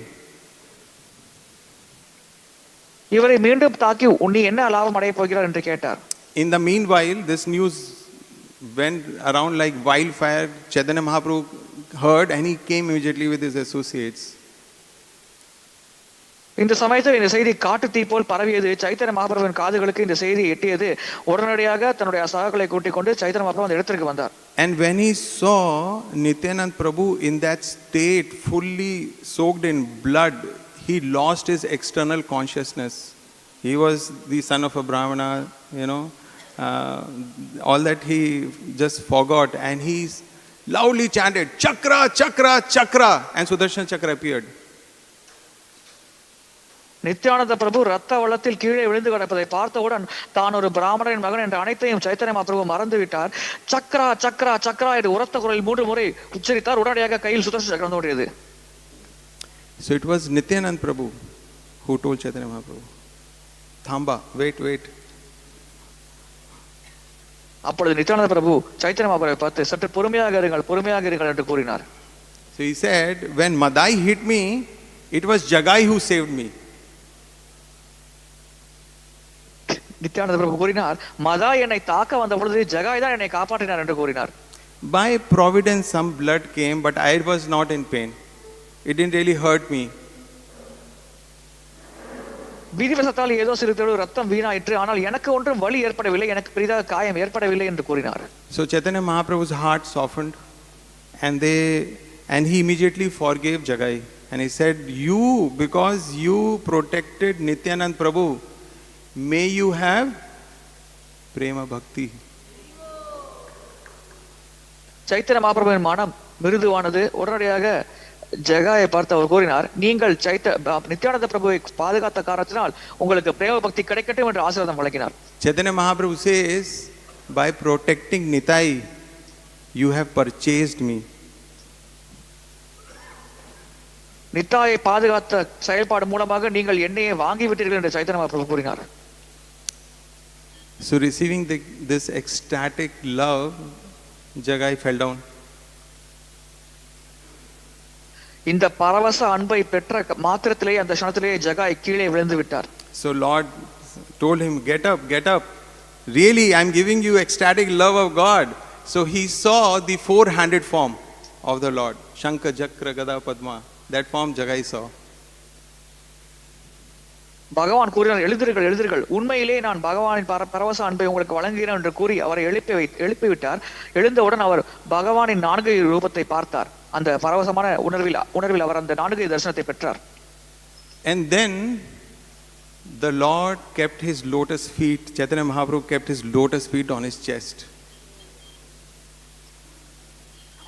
இவரை மீண்டும் தாக்கி நீ என்ன லாபம் அடைய போகிறார் என்று கேட்டார். In the meanwhile, this news went around like wildfire. Chaitanya Mahaprabhu heard and he came immediately with his associates. இந்த சமயத்தில் இந்த செய்தி காட்டு தீ போல் பரவியது. சைத்தன்ய மகாபிரபுவின் காதுகளுக்கு இந்த செய்தி எட்டியது. உடனடியாக தன்னுடைய சகாக்களை கூட்டிக் கொண்டு சைத்தன்ய மகாபிரபு அந்த இடத்திற்கு வந்தார். And when he saw Nityananda Prabhu in that state, fully soaked in blood, he lost his external consciousness. He was the son of a Brahmana, all that he just forgot, and he loudly chanted, Chakra, Chakra, Chakra, and Sudarshan Chakra appeared. Nityananda பிரபு ரத்த வெள்ளத்தில் கீழே விழுந்து கிடப்பதை பார்த்தவுடன் தான் ஒரு பிராமணரின் மகன் என்ற அனைத்தையும் சைத்தன்ய மகாபிரபு மறந்து விட்டார். சக்ரா சக்ரா சக்ரா என்று உரத்த குரலில் 3 முறை உச்சரித்தார். உடனடியாக கையில் சுதர்சன சக்கரம் தோன்றியது. So it was Nityananda Prabhu who told Chaitanya Mahaprabhu, Thamba, wait. அப்பொழுது நித்யானந்த பிரபு சைத்தன்ய மகாபிரபுவை பார்த்து சற்று பொறுமையாக இருங்கள் என்று கூறினார். So he said, when Madai hit me, it was Jagai who saved me. Nityananda பிரபு கூறினார், மதாய் என்னை தாக்க வந்த பொழுது ஜகாய் தான் என்னை காப்பாற்றினார் என்று கூறினார். By providence some blood came, but I was not in pain. It didn't really hurt me. விதிவசத்தால் ஏதோ சிறிது ரத்தம் வீணாயிற்று, ஆனால் எனக்கு ஒன்றும் வலி ஏற்படவில்லை, எனக்கு பெரிதாக காயம் ஏற்படவில்லை என்று கூறினார். So Chaitanya Mahaprabhu's heart softened, and he immediately forgave Jagai, and he said, because you protected Nityananda Prabhu, may you have prema bhakti. Chaitanya மகாபிரபுவின் மனம் மிருதுவானது. உடனடியாக ஜகாயை பார்த்து அவர் கூறினார், நீங்கள் நித்யானந்த பிரபுவை பாதுகாத்த காரணத்தினால் உங்களுக்கு பிரேம பக்தி கிடைக்கட்டும் என்று ஆசீர்வாதம் வழங்கினார். Chaitanya Mahaprabhu says, by protecting Nitai, you have purchased me. நித்தாயை பாதுகாத்த செயல்பாடு மூலமாக நீங்கள் என்னையே வாங்கி விட்டீர்கள் என்று சைத்தன்ய மகாபிரபு கூறினார். So receiving this ecstatic love, Jagai fell down. இந்த பரவச அன்பை பெற்ற மாத்திரத்திலே அந்த க்ஷணத்திலே ஜகாய் கீழே விழுந்து விட்டார். So Lord told him, get up, get up. Really, I'm giving you ecstatic love of God. So he saw the four-handed form of the Lord. Shankha, Chakra, Gada, Padma. That form Jagai saw. பகவான் கூறினார், எழுந்திருங்கள் எழுந்திருங்கள், உண்மையிலே நான் பகவானின் பரவச அன்பை உங்களுக்கு வழங்குகிறேன் என்று கூறி அவரை எழுப்பிவிட்டார். எழுந்தவுடன் அவர் பகவானின் 4 ரூபத்தை பார்த்தார். அந்த பரவசமான உணர்வில் அவர் அந்த 4 தரிசனத்தை பெற்றார். And then the Lord kept his lotus feet, Caitanya Mahaprabhu kept his lotus feet on his chest.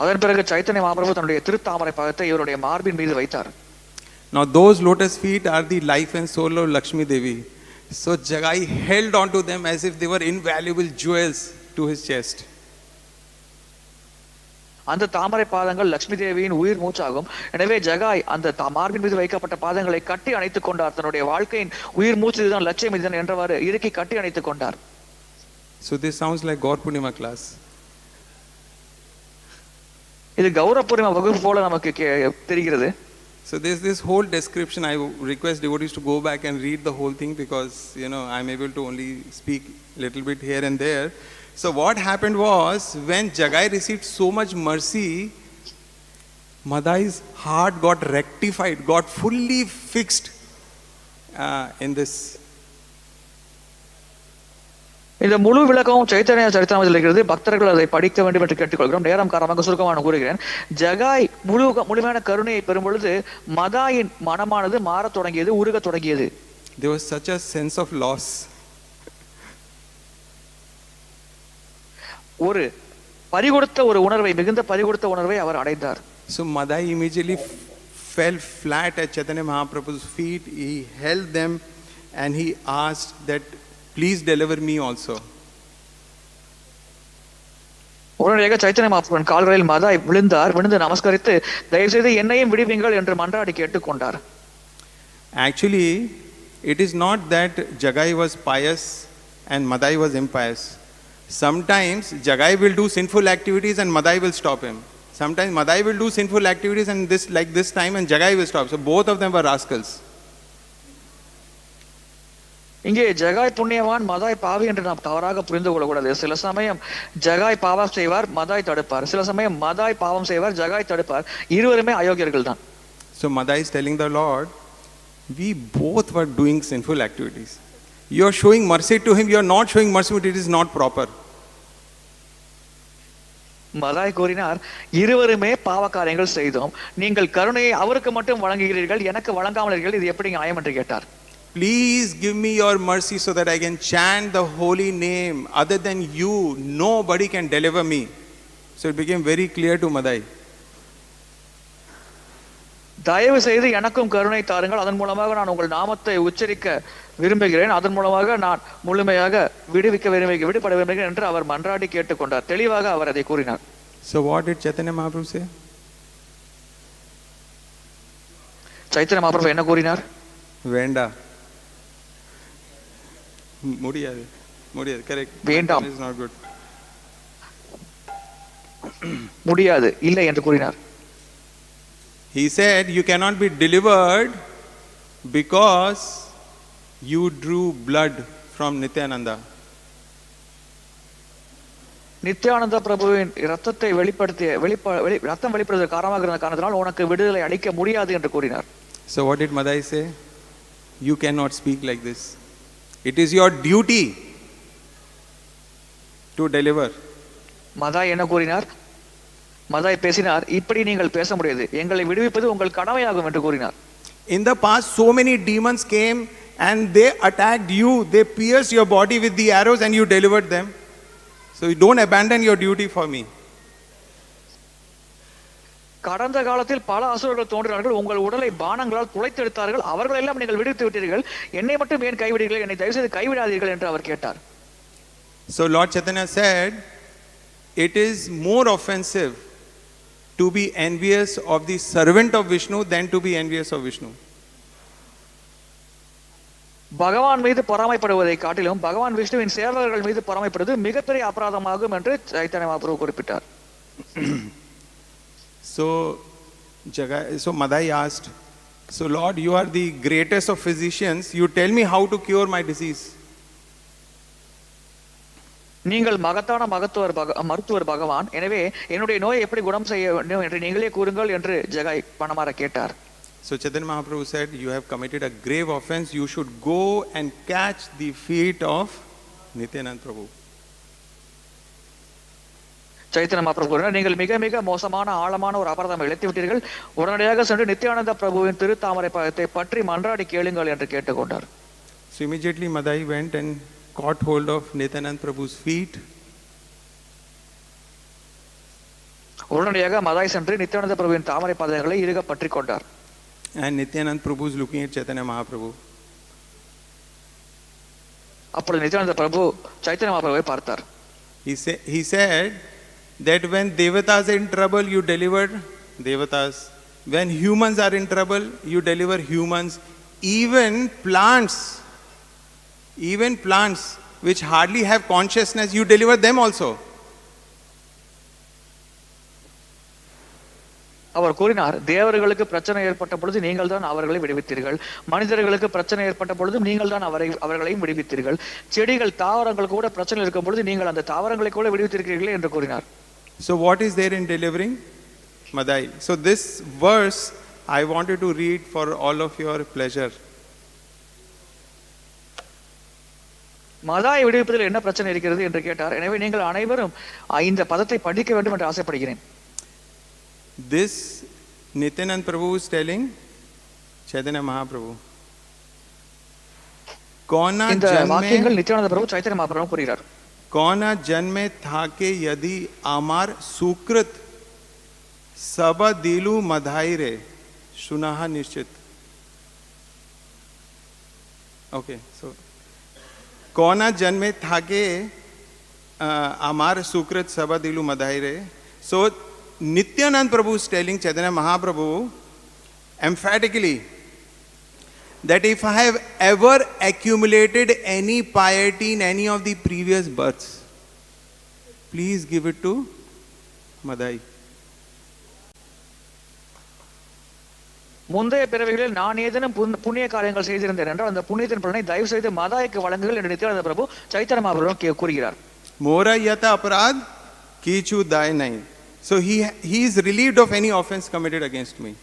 அதன் பிறகு சைத்தன்ய மகாபிரபு தன்னுடைய திருத்தாமரை பாதத்தை இவருடைய மார்பின் மீது வைத்தார். Now those lotus feet are the life and soul of Lakshmi Devi. So Jagai held on to them as if they were invaluable jewels to his chest. அந்த தாமரை பாதங்கள் லட்சுமி தேவியின் உயிர் மூச்சாகும். எனவே ஜகாய் அந்த மார்பின் மீது வைக்கப்பட்ட பாதங்களை கட்டி அணைத்துக் கொண்டார். தன்னுடைய வாழ்க்கையின் உயிர் மூச்சு இதுதான், லட்சியம் இதுதான் என்றவாறு இறுக்கி கட்டி அணைத்துக் கொண்டார். So this sounds like Gaur Purnima class. இது கௌர பூர்ணிமா வகுப்பு போல நமக்கு தெரிகிறது. So there's this whole description. I request devotees to go back and read the whole thing because I'm able to only speak a little bit here and there. So what happened was, when Jagai received so much mercy, Madai's heart got rectified, got fully fixed in this. இந்த முழு விளக்கமும் சைத்தன்ய சரித்திரத்தில் இருக்கிறது. பக்தர்கள் அதை படிக்க வேண்டும் என்று கேட்டுக்கொள்கிறோம். நேரம் காரணமாக சுருக்கமாக கூறுகிறேன். ஜகாய் முழுமையான கருணையை பெறும் பொழுது மதாயின் மனமானது மாறத் தொடங்கியது, உருகத் தொடங்கியது. There was such a sense of loss. ஒரு பறிகொடுத்த ஒரு உணர்வை, மிகுந்த பறிகொடுத்த உணர்வை அவர் அடைந்தார். So Madai immediately fell flat at Caitanya Mahaprabhu's feet. He held them and he asked that, please deliver me also. உடனடியாக சைத்தன்ய மகாபிரபுவின் கால்களில் மதாய் விழுந்து நமஸ்கரித்து, தயவு செய்து என்னையும் விடுவீங்கள் என்று மன்றாடி கேட்டுக்கொண்டார். Actually, it is not that Jagai was pious and Madai was impious. Sometimes Jagai will do sinful activities and Madai will stop him. Sometimes Madai will do sinful activities and this time and Jagai will stop. So both of them were rascals. இங்கே ஜகாய் புண்ணியவான், மதாய் பாவி என்று நாம் தவறாக புரிந்து கொள்ளக்கூடாது. சில சமயம் ஜகாய் பாவம் செய்வார், மதாய் தடுப்பார். சில சமயம் மதாய் பாவம் செய்வார், ஜகாய் தடுப்பார். இருவருமே அயோக்கியர்கள் தான். So Madai is telling the Lord, we both were doing sinful activities. You are showing mercy to him, you are not showing mercy, but it is not proper. மதாய் கூறினார், இருவருமே பாவ காரியங்கள் செய்தோம், நீங்கள் கருணையை அவருக்கு மட்டும் வழங்குகிறீர்கள், எனக்கு வழங்காமல் இருக்கிறீர்கள், இது எப்படி நியாயம் என்று கேட்டார். Please give me your mercy so that I can chant the holy name. Other than you, nobody can deliver me. So it became very clear to Madai. தயவு செய்து எனக்கும் கருணை தாருங்கள், அதன் மூலமாக நான் உங்கள் நாமத்தை உச்சரிக்க விரும்புகிறேன், அதன் மூலமாக நான் முழுமையாக விடுபட விரும்புகிறேன் என்று அவர் மன்றாடி கேட்டுக்கொண்டார். தெளிவாக அவர் அதை கூறினார். So what did Caitanya Mahaprabhu say? Chaitanya Mahaprabhu என்ன கூறினார்? வேண்டா, முடியாது, கரெக்ட், வேண்டாம், is not good. முடியாது, இல்லை என்று கூறினார். He said, you cannot be delivered because you drew blood from Nityananda. Nityananda பிரபுவின் ரத்தத்தை ரத்தம் வெளிப்படுத்த காரணமாக இருந்த காரணத்தினால் உனக்கு விடுதலை அளிக்க முடியாது என்று கூறினார். So what did Madai say? You cannot speak like this. It is your duty to deliver. மதாய் என்ன கூறினார்? மதாய் பேசினார், இப்படி நீங்கள் பேச முடியாது, எங்களை விடுவிப்பது உங்கள் கடமையாகும் என்று கூறினார். In the past, so many demons came and they attacked you. They pierced your body with the arrows and you delivered them. So you don't abandon your duty for me. கடந்த காலத்தில் பல அசுரர்கள் தோன்றினார்கள், உங்கள் உடலை பானங்களால் துளைத்தெடுத்தார்கள், அவர்கள் எல்லாம் நீங்கள் விடுவித்து விட்டீர்கள், என்னை மட்டும் ஏன் கைவிடுகிறீர்கள், என்னை தயவு செய்து கைவிடாதீர்கள் என்று அவர் கேட்டார். So Lord Caitanya said, it is more offensive to be envious of the servant of Vishnu than to be envious of Vishnu. பகவான் மீது பொறாமைப்படுவதை காட்டிலும் பகவான் விஷ்ணுவின் சேவகர்கள் மீது பொறாமைப்படுவது மிகப்பெரிய அபராதமாகும் என்று சைத்தன்ய மகாபிரபு குறிப்பிட்டார். So Madai asked, so Lord, you are the greatest of physicians, you tell me how to cure my disease. நீங்கள் மகத்தான மருத்துவர் பகவான், எனவே என்னுடைய நோயை எப்படி குணம் செய்ய வேண்டும் என்று நீங்களே கூறுங்கள் என்று ஜகாய் பணமார கேட்டார். So Chaitanya Mahaprabhu said, you have committed a grave offense, you should go and catch the feet of Nityananda Prabhu. Chaitanya Mahaprabhu, நீங்கள் மிக மிக மோசமான ஆழமான ஒரு அபராதம் இழைத்து விட்டீர்கள், உடனடியாக சென்று நித்யானந்த பிரபுவின் திருத்தாமரை பாதத்தை பற்றி மன்றாடி கேளுங்கள் என்று கேட்டுக்கொண்டார். So immediately Madai went and caught hold of Nityananda Prabhu's feet. உடனடியாக மதாய் சென்று நித்யானந்த பிரபுவின் தாமரை பாதங்களை இறுக பற்றி கொண்டார். And Nityananda Prabhu is looking at Chaitanya Mahaprabhu. அப்பொழுது நித்யானந்த பிரபு சைத்தன்ய மகாபிரபுவை பார்த்தார். He said that when devatas are in trouble, you deliver devatas. When humans are in trouble, you deliver humans. Even plants which hardly have consciousness, you deliver them also. அவர் கூறினார், தேவர்களுக்கு பிரச்சனை ஏற்பட்ட பொழுது நீங்கள் தான் அவர்களை விடுவித்தீர்கள், மனிதர்களுக்கு பிரச்சனை ஏற்பட்ட பொழுதும் நீங்கள் தான் அவர்களையும் விடுவித்தீர்கள், செடிகள் தாவரங்கள் கூட பிரச்சனை இருக்கும் பொழுது நீங்கள் அந்த தாவரங்களை கூட விடுவித்திருக்கிறீர்கள் என்று கூறினார். So what is there in delivering? Madai. So this verse I wanted to read for all of your pleasure. மதாயை விடுவிப்பதில் என்ன பிரச்சனை இருக்கிறது என்று கேட்டார். எனவே நீங்கள் அனைவரும் இந்த பதத்தை படிக்க வேண்டும் என்று ஆசைப்படுகிறேன். This Nityananda Prabhu is telling Chaitanya Mahaprabhu. இந்த வாக்கியங்கள் நித்யானந்த பிரபு சைத்தன்ய மகாபிரபு கூறுகிறார். कौना जन्मे थाके यदि आमार सुकृत सब दिलु मधाई रे सुनाह निश्चित. Okay, so कौना जन्मे थाके आमार सुकृत सब दिलु मधाई रे. So Nityananda Prabhu is telling Chaitanya Mahaprabhu emphatically that if I have ever accumulated any piety in any of the previous births, please give it to Madai. முந்தைய பிறவிகளில் நான் ஏதேனும் புண்ணிய காரியங்கள் செய்திருந்தேன் என்றால் அந்த புண்ணியத்தின் பலனை தயவு செய்து மதாய்க்கு வழங்குங்கள் என்று நித்யானந்த பிரபு சைத்தன்ய மகாபிரபு கூறுகிறார். Mora yata aparad kichu dai nahi. So he is relieved of any offense committed against me.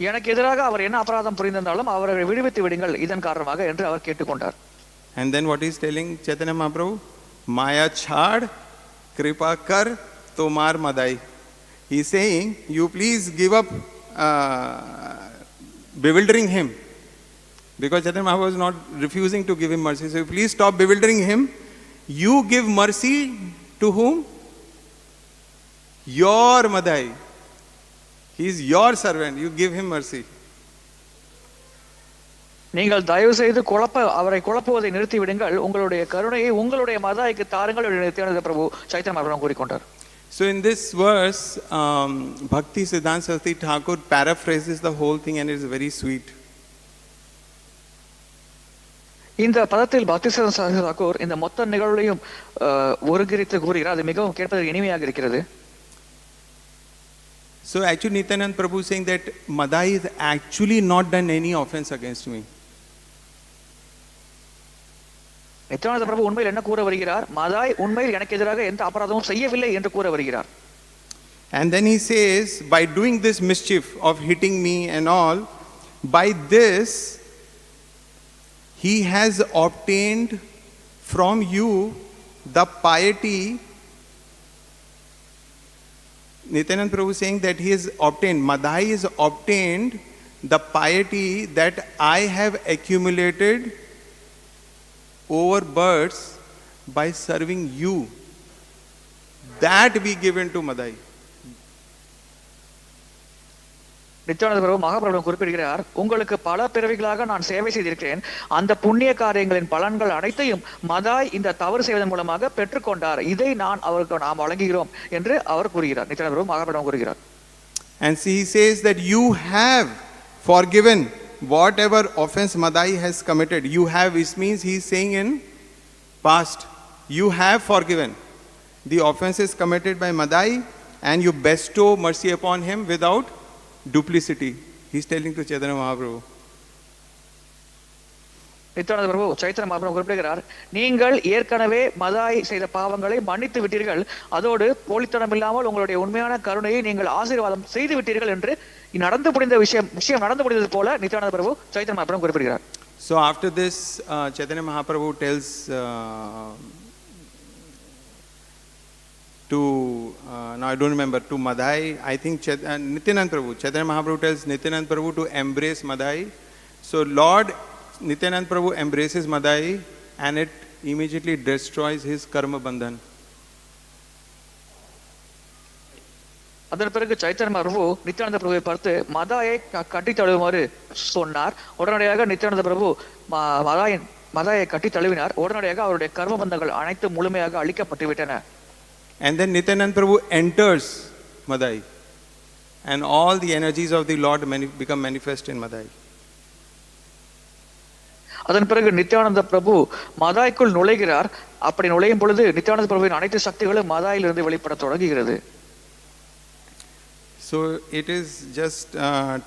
எனக்கு எதிராக அவர் என்ன அபராதம் புரிந்திருந்தாலும் அவரை விடுவித்து விடுங்கள் இதன் காரணமாக என்று அவர் கேட்டுக்கொண்டார். And then what is telling Chaitanya Mahaprabhu? Maya chhad kripa kar tomar madai. He is saying, you please give up bewildering him, because Chaitanya Mahaprabhu is not refusing to give him mercy. So please stop bewildering him. You give mercy to whom? Your Madai. He is your servant. You give him mercy. நீங்கள் தயவு செய்து அவரை குழப்புவதை நிறுத்தி விடுங்கள், உங்களுடைய கருணையை உங்களுடைய மதாய்க்கு தாருங்கள் என்று நித்யானந்த பிரபு Chaitanya Mahaprabhu கூறிக்கொண்டார். So in this verse, Bhakti Siddhanta Saraswati Thakur paraphrases the whole thing and it is very sweet. இந்த பதத்தில் பக்தி சித்தாந்த சரஸ்வதி தாக்கூர் இந்த மொத்த நிகழ்வையும் ஒருங்கிணைத்து கூறுகிறார். அது மிகவும் கேட்பதற்கு இனிமையாக இருக்கிறது. So actually Nityananda Prabhu is saying that Madai is actually not done any offense against me. Nityananda பிரபு உண்மையில் என்ன கூற வருகிறார்? மதாய் உண்மையில் எனக்கு எதிராக எந்த அபராதமும் செய்யவில்லை என்று கூற வருகிறார். And then he says, by doing this mischief of hitting me and all, by this he has obtained from you the piety. Nityananda Prabhu is saying that he has obtained, Madai has obtained the piety that I have accumulated over births by serving you. That we give into Madai. Nityananda பிரபு மகாபிரபு குறிப்பிடுகிறார், உங்களுக்கு பல பிறவிகளாக நான் சேவை செய்திருக்கிறேன், அந்த புண்ணிய காரியங்களின் பலன்கள் அனைத்தையும் மதாய் இந்த தவறு செய்வதன் மூலமாக பெற்றுக்கொண்டார், இதை அவருக்கு நாம் வழங்குகிறோம் என்று அவர் கூறுகிறார். நித்யானந்த பிரபு மகாபிரபு கூறுகிறார். And he says that you have forgiven whatever offense Madai has committed, you have, this means he is saying in past, you have forgiven the offenses committed by Madai and you bestow mercy upon him without duplicity. He is telling to Chaitanya Mahaprabhu. Nityananda பிரபு சைத்தன்ய மகாபிரபு குறிப்பிடுகிறார், நீங்கள் ஏற்கனவே மதாய் செய்த பாவங்களை மன்னித்து விட்டீர்கள், அதோடு போலித்தனம் இல்லாமல் உங்களுடைய உண்மையான கருணையை நீங்கள் ஆசீர்வாதம் செய்து விட்டீர்கள் என்று நடந்து முடிந்த விஷயம் நடந்து முடிந்தது போல நித்யானந்த பிரபு சைத்தன்ய மகாபிரபு குறிப்பிடுகிறார். So after this, Chaitanya Mahaprabhu tells to now I don't remember, to Madai, I think Nityananda Prabhu, Chaitanya Mahaprabhu tells Nityananda Prabhu to embrace Madai. So Lord Nityananda Prabhu embraces Madai and it immediately destroys his karma bandhan. அதன் பிறகு சைத்தன்ய மகாபிரபு நித்யானந்த பிரபுவை பார்த்து மதாயை கட்டி தழுவுமாறு சொன்னார். உடனடியாக நித்யானந்த பிரபு மதாயை கட்டி தழுவினார். உடனடியாக அவருடைய கர்ம பந்தங்கள் அனைத்து முழுமையாக அழிக்கப்பட்டு விட்டன. And then Nityananda Prabhu enters Madai and all the energies of the Lord become manifest in Madai. அதன் பிறகு நித்யானந்த பிரபு மதாய்க்குள் நுழைகிறார். அப்படி நுழையும் பொழுது நித்யானந்த பிரபுவின் அனைத்து சக்திகளும் மதாயிலிருந்து வெளிப்பட தொடங்குகிறது. So it is just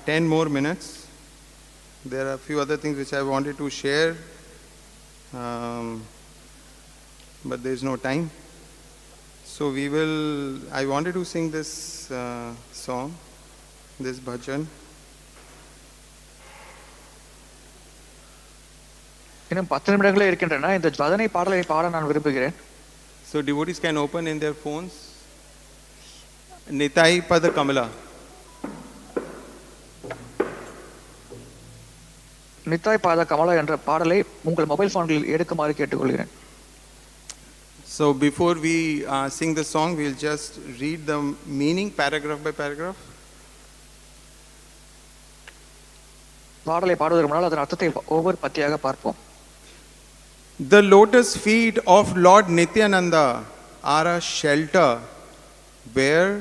10 more minutes. There are a few other things which I wanted to share, but there is no time. So I wanted to sing this song, this bhajan. இன்னும் 10 நிமிடங்களே இருக்கின்றன. இந்த பஜனை பாடலை பாட நான் விரும்புகிறேன். So devotees can open in their phones Nitai Pada Kamala. நித்தாய் பாத கமலா என்ற பாடலை உங்கள் மொபைல் போன்களில் எடுக்குமாறு கேட்டுக்கொள்கிறேன். So before we sing the song, we'll just read the meaning paragraph by paragraph. பாடலை பாடுவதற்கு முன்னால் அதன் அர்த்தத்தை ஒவ்வொரு பத்தியாக பார்ப்போம். The lotus feet of Lord Nityananda are a shelter where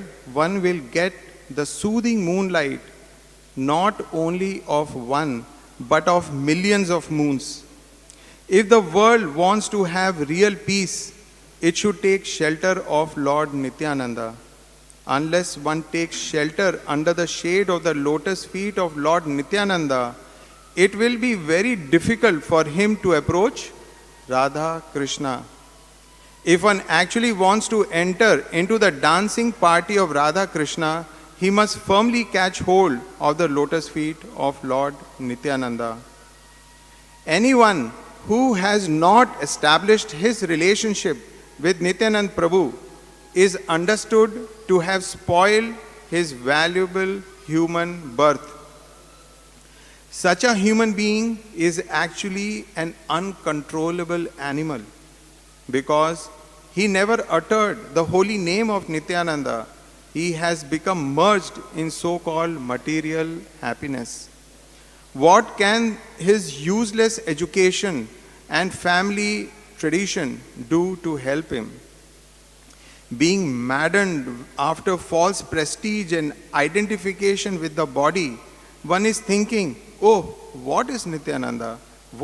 one will get the soothing moonlight not only of one but of millions of moons. If the world wants to have real peace, it should take shelter of Lord Nityananda. Unless one takes shelter under the shade of the lotus feet of Lord Nityananda, it will be very difficult for him to approach Radha Kṛṣṇa. If one actually wants to enter into the dancing party of Radha Kṛṣṇa, he must firmly catch hold of the lotus feet of Lord Nityananda. Anyone who has not established his relationship with Nityananda Prabhu is understood to have spoiled his valuable human birth. Such a human being is actually an uncontrollable animal because he never uttered the holy name of Nityananda. He has become merged in so-called material happiness. What can his useless education and family tradition do to help him? Being maddened after false prestige and identification with the body, one is thinking, oh, what is Nityananda?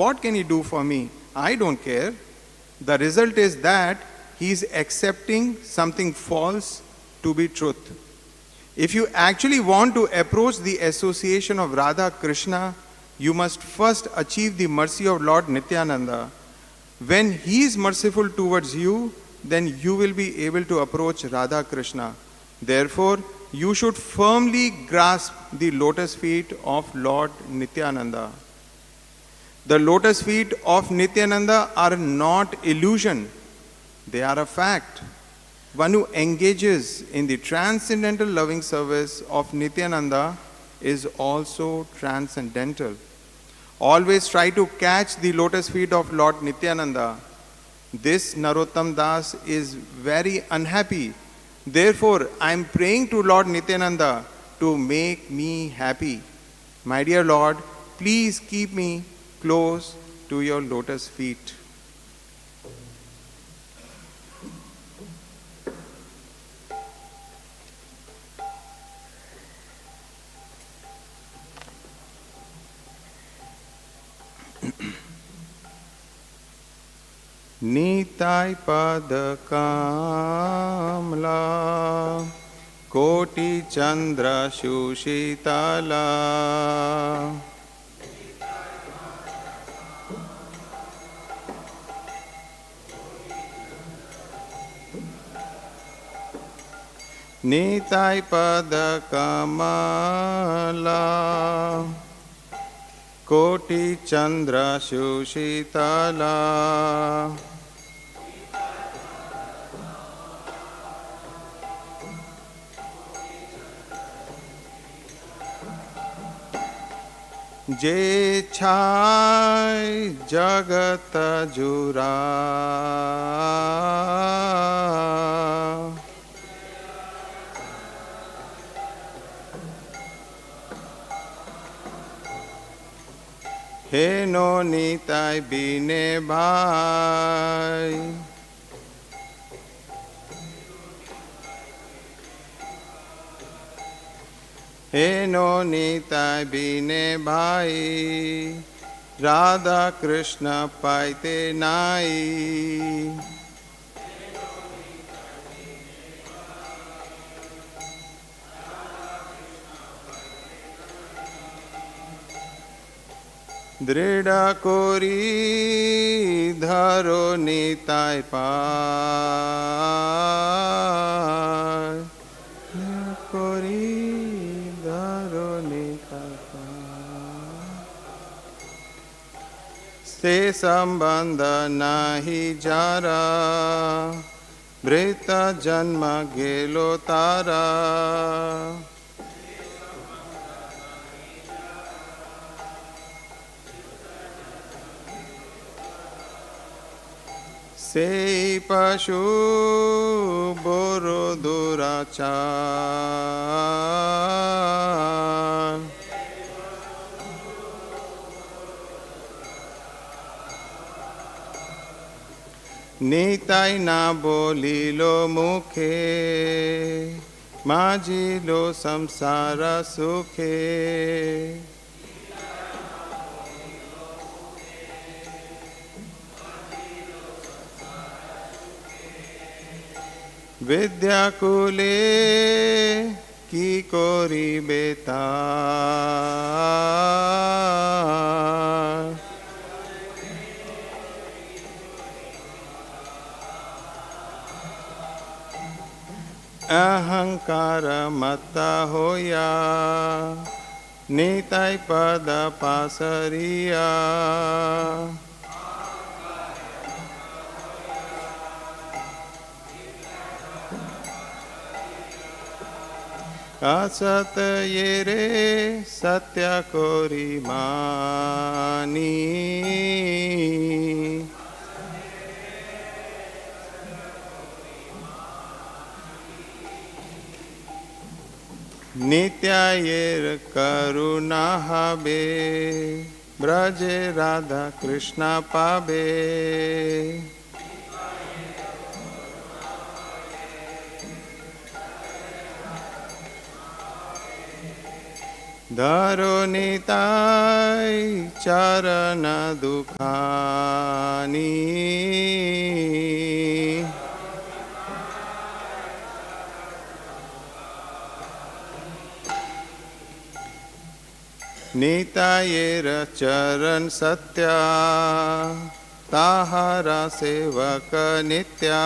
What can he do for me? I don't care. The result is that he is accepting something false to be truth. If you actually want to approach the association of Radha Kṛṣṇa, you must first achieve the mercy of Lord Nityananda. When he is merciful towards you, then you will be able to approach Radha Kṛṣṇa. Therefore, you should firmly grasp the lotus feet of Lord Nityananda. The lotus feet of Nityananda are not illusion, they are a fact. One who engages in the transcendental loving service of Nityananda is also transcendental. Always try to catch the lotus feet of Lord Nityananda. This Narottam Das is very unhappy. Therefore, I am praying to Lord Nityananda to make me happy. My dear Lord, please keep me close to your lotus feet. Nitai pada kamla Koti chandra shushitala Nitai pada kamala Koti chandra shushitala Je chai jagata jura He no nitai bine bhai He no nitai bine bhai Radha Kṛṣṇa paite nai Drida kori dharo nitai pai Kori dharo nitai pai Se sambandha nahi jara Vrita janma gelo tara Sei pashu boro durachar Nitai na bolilo mukhe Majilo samsara sukhe Vidya kule ki kori betar Ahankara mata hoya Nitai pada pasariya caitanyera satya kori mani Nityānanda karuna habe Braje Radha Kṛṣṇa pabe Dharo nitai charana dukhani Nityānanda charan satya Tahara sevaka nitya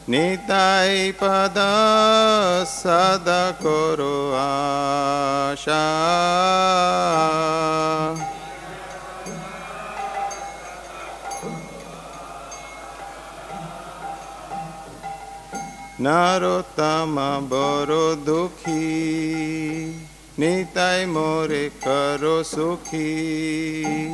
Nitai pada sada koro asha Narottama boro dukhi Nitai more karo sukhi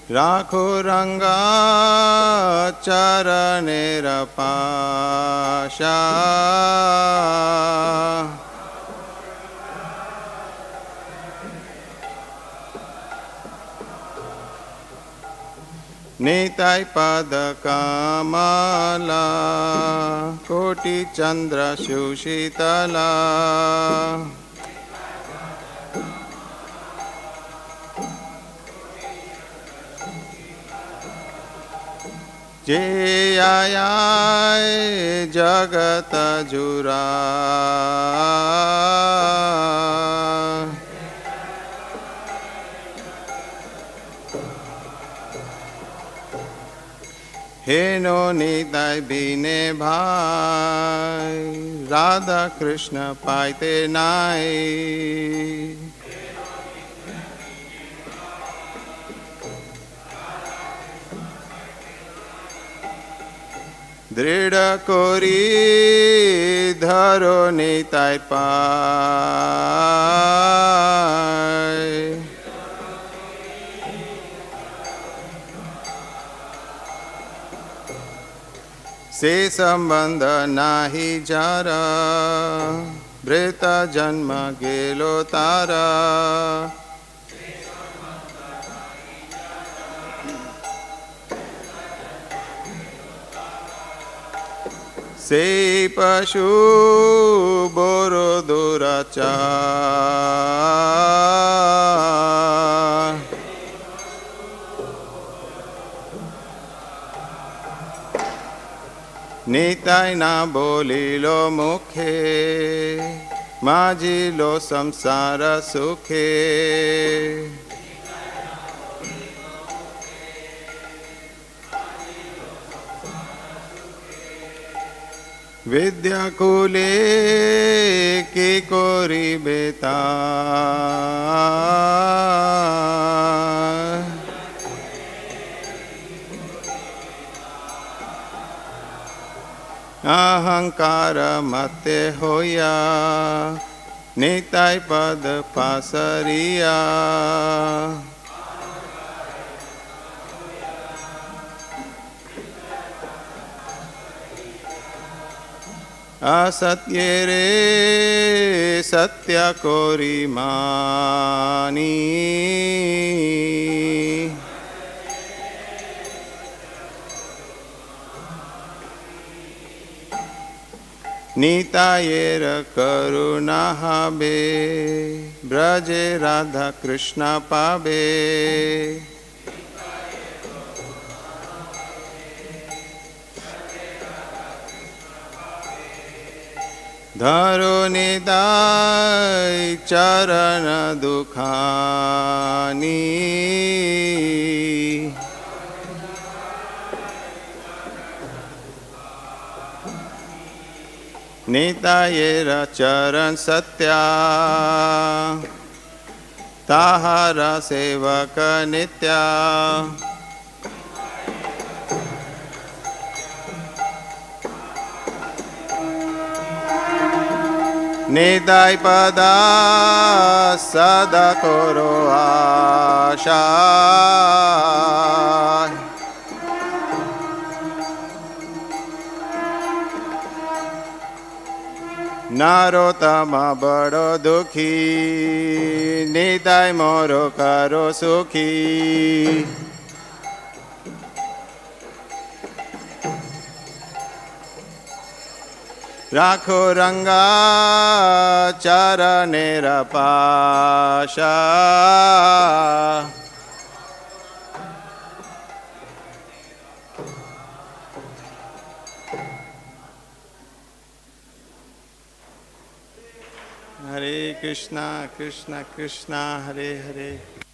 Rakho ranga charanera pasha Nitai पद कमला कोटि चंद्र सुशीतला जे आय जगत जुरा हेनो निताय बिने भाई राधा कृष्ण पाइते नाई दृढ़ कोरी धरो निताय पाय से संबंध नाही जरा वृत जन्म गेलो तारा से पशु बोरो दुराचार निताय ना बोलिलो मुखे माजिलो संसार सुखे विद्या कुले की कोरी बेता अहंकार मते होया निताय पद पासरिया असत्य रे सत्य कोरी मानी नितायेर करुणा हाबे ब्रजे राधा कृष्ण पाबे धरो निताय चरण दुखानी नितायेर चरण सत्या ताहारा सेवक नित्या निताय पदा सदा करो आशा नारोतम बड़ो दुखी निताय मोरो करो सुखी राखो रंगा चरणेर पाशा हरे कृष्णा कृष्णा कृष्णा हरे हरे